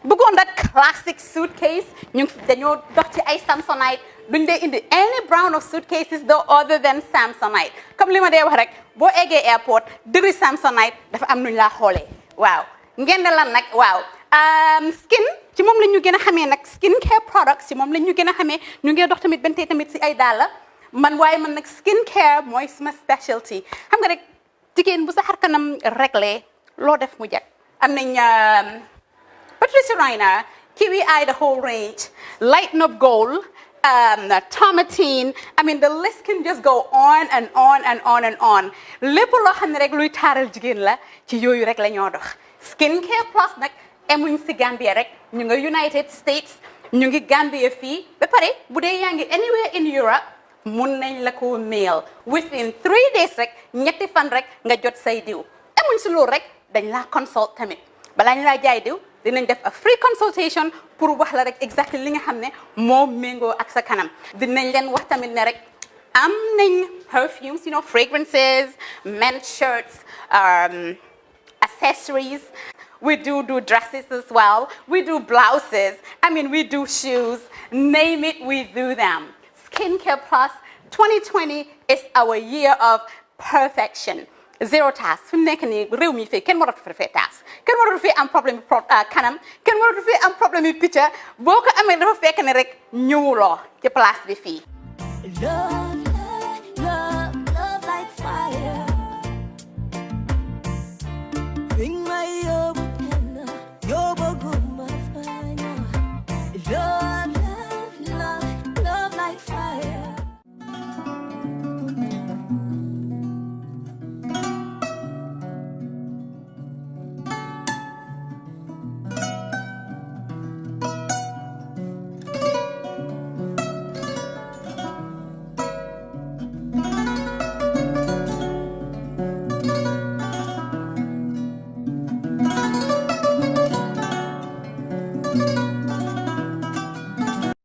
bëggoon rek classic suitcase ñu dañoo dox ci ay Samsonite duñ dee indi any brand of suitcases though other than Samsonite comme li ma dee wax rek boo eggee airport dëri Samsonite dafa am nuñ laa xoolee waaw ngeen lan nag waaw skin ci moom la ñu gën a xamee nag skincare products ci moom la ñu gën a xamee ñu ngi dox tamit benn tey tamit si ay dàlla waaye man nag skincare mooy suma specialty xam nga rek jigéen bu sa xar kanam réglé loo def mu jag am nañ Patricia Reiner Kiwi Eye the whole range Lighten Up Gold Tomatine I mean the list can just go on and on and on and on lépp loo xam ne rek luy taaral jigéen la ci yooyu rek la ñoo dox skincare plus nag emuñ si Gambia rek ñu nga United States ñu ngi Gambia fii ba pare bu dee yaa ngi anywhere in Europe mun nañ la ko mail within 3 days rek ñetti fan rek nga jot say diw emuñ si loolu rek dañ laa consult tamit balaa ñu laa jaay diw dinañ def a free consultation pour wax la rek exactly li nga xam ne moo méngoo ak sa kanam dinañ leen wax tamit ne rek am nañ perfumes fragrances men's shirts accessories we do dresses as well we do blouses I mean we do shoes name it we do them Skincare Plus 2020 is our year of perfection zero task fi mu nekk nii réew mi fii kenn waratu fi task kenn waratu fi am problème kanam kenn waratu fi am problème yu picca boo ko amee dafa fekk ne rek ñëwuloo ci place bi fii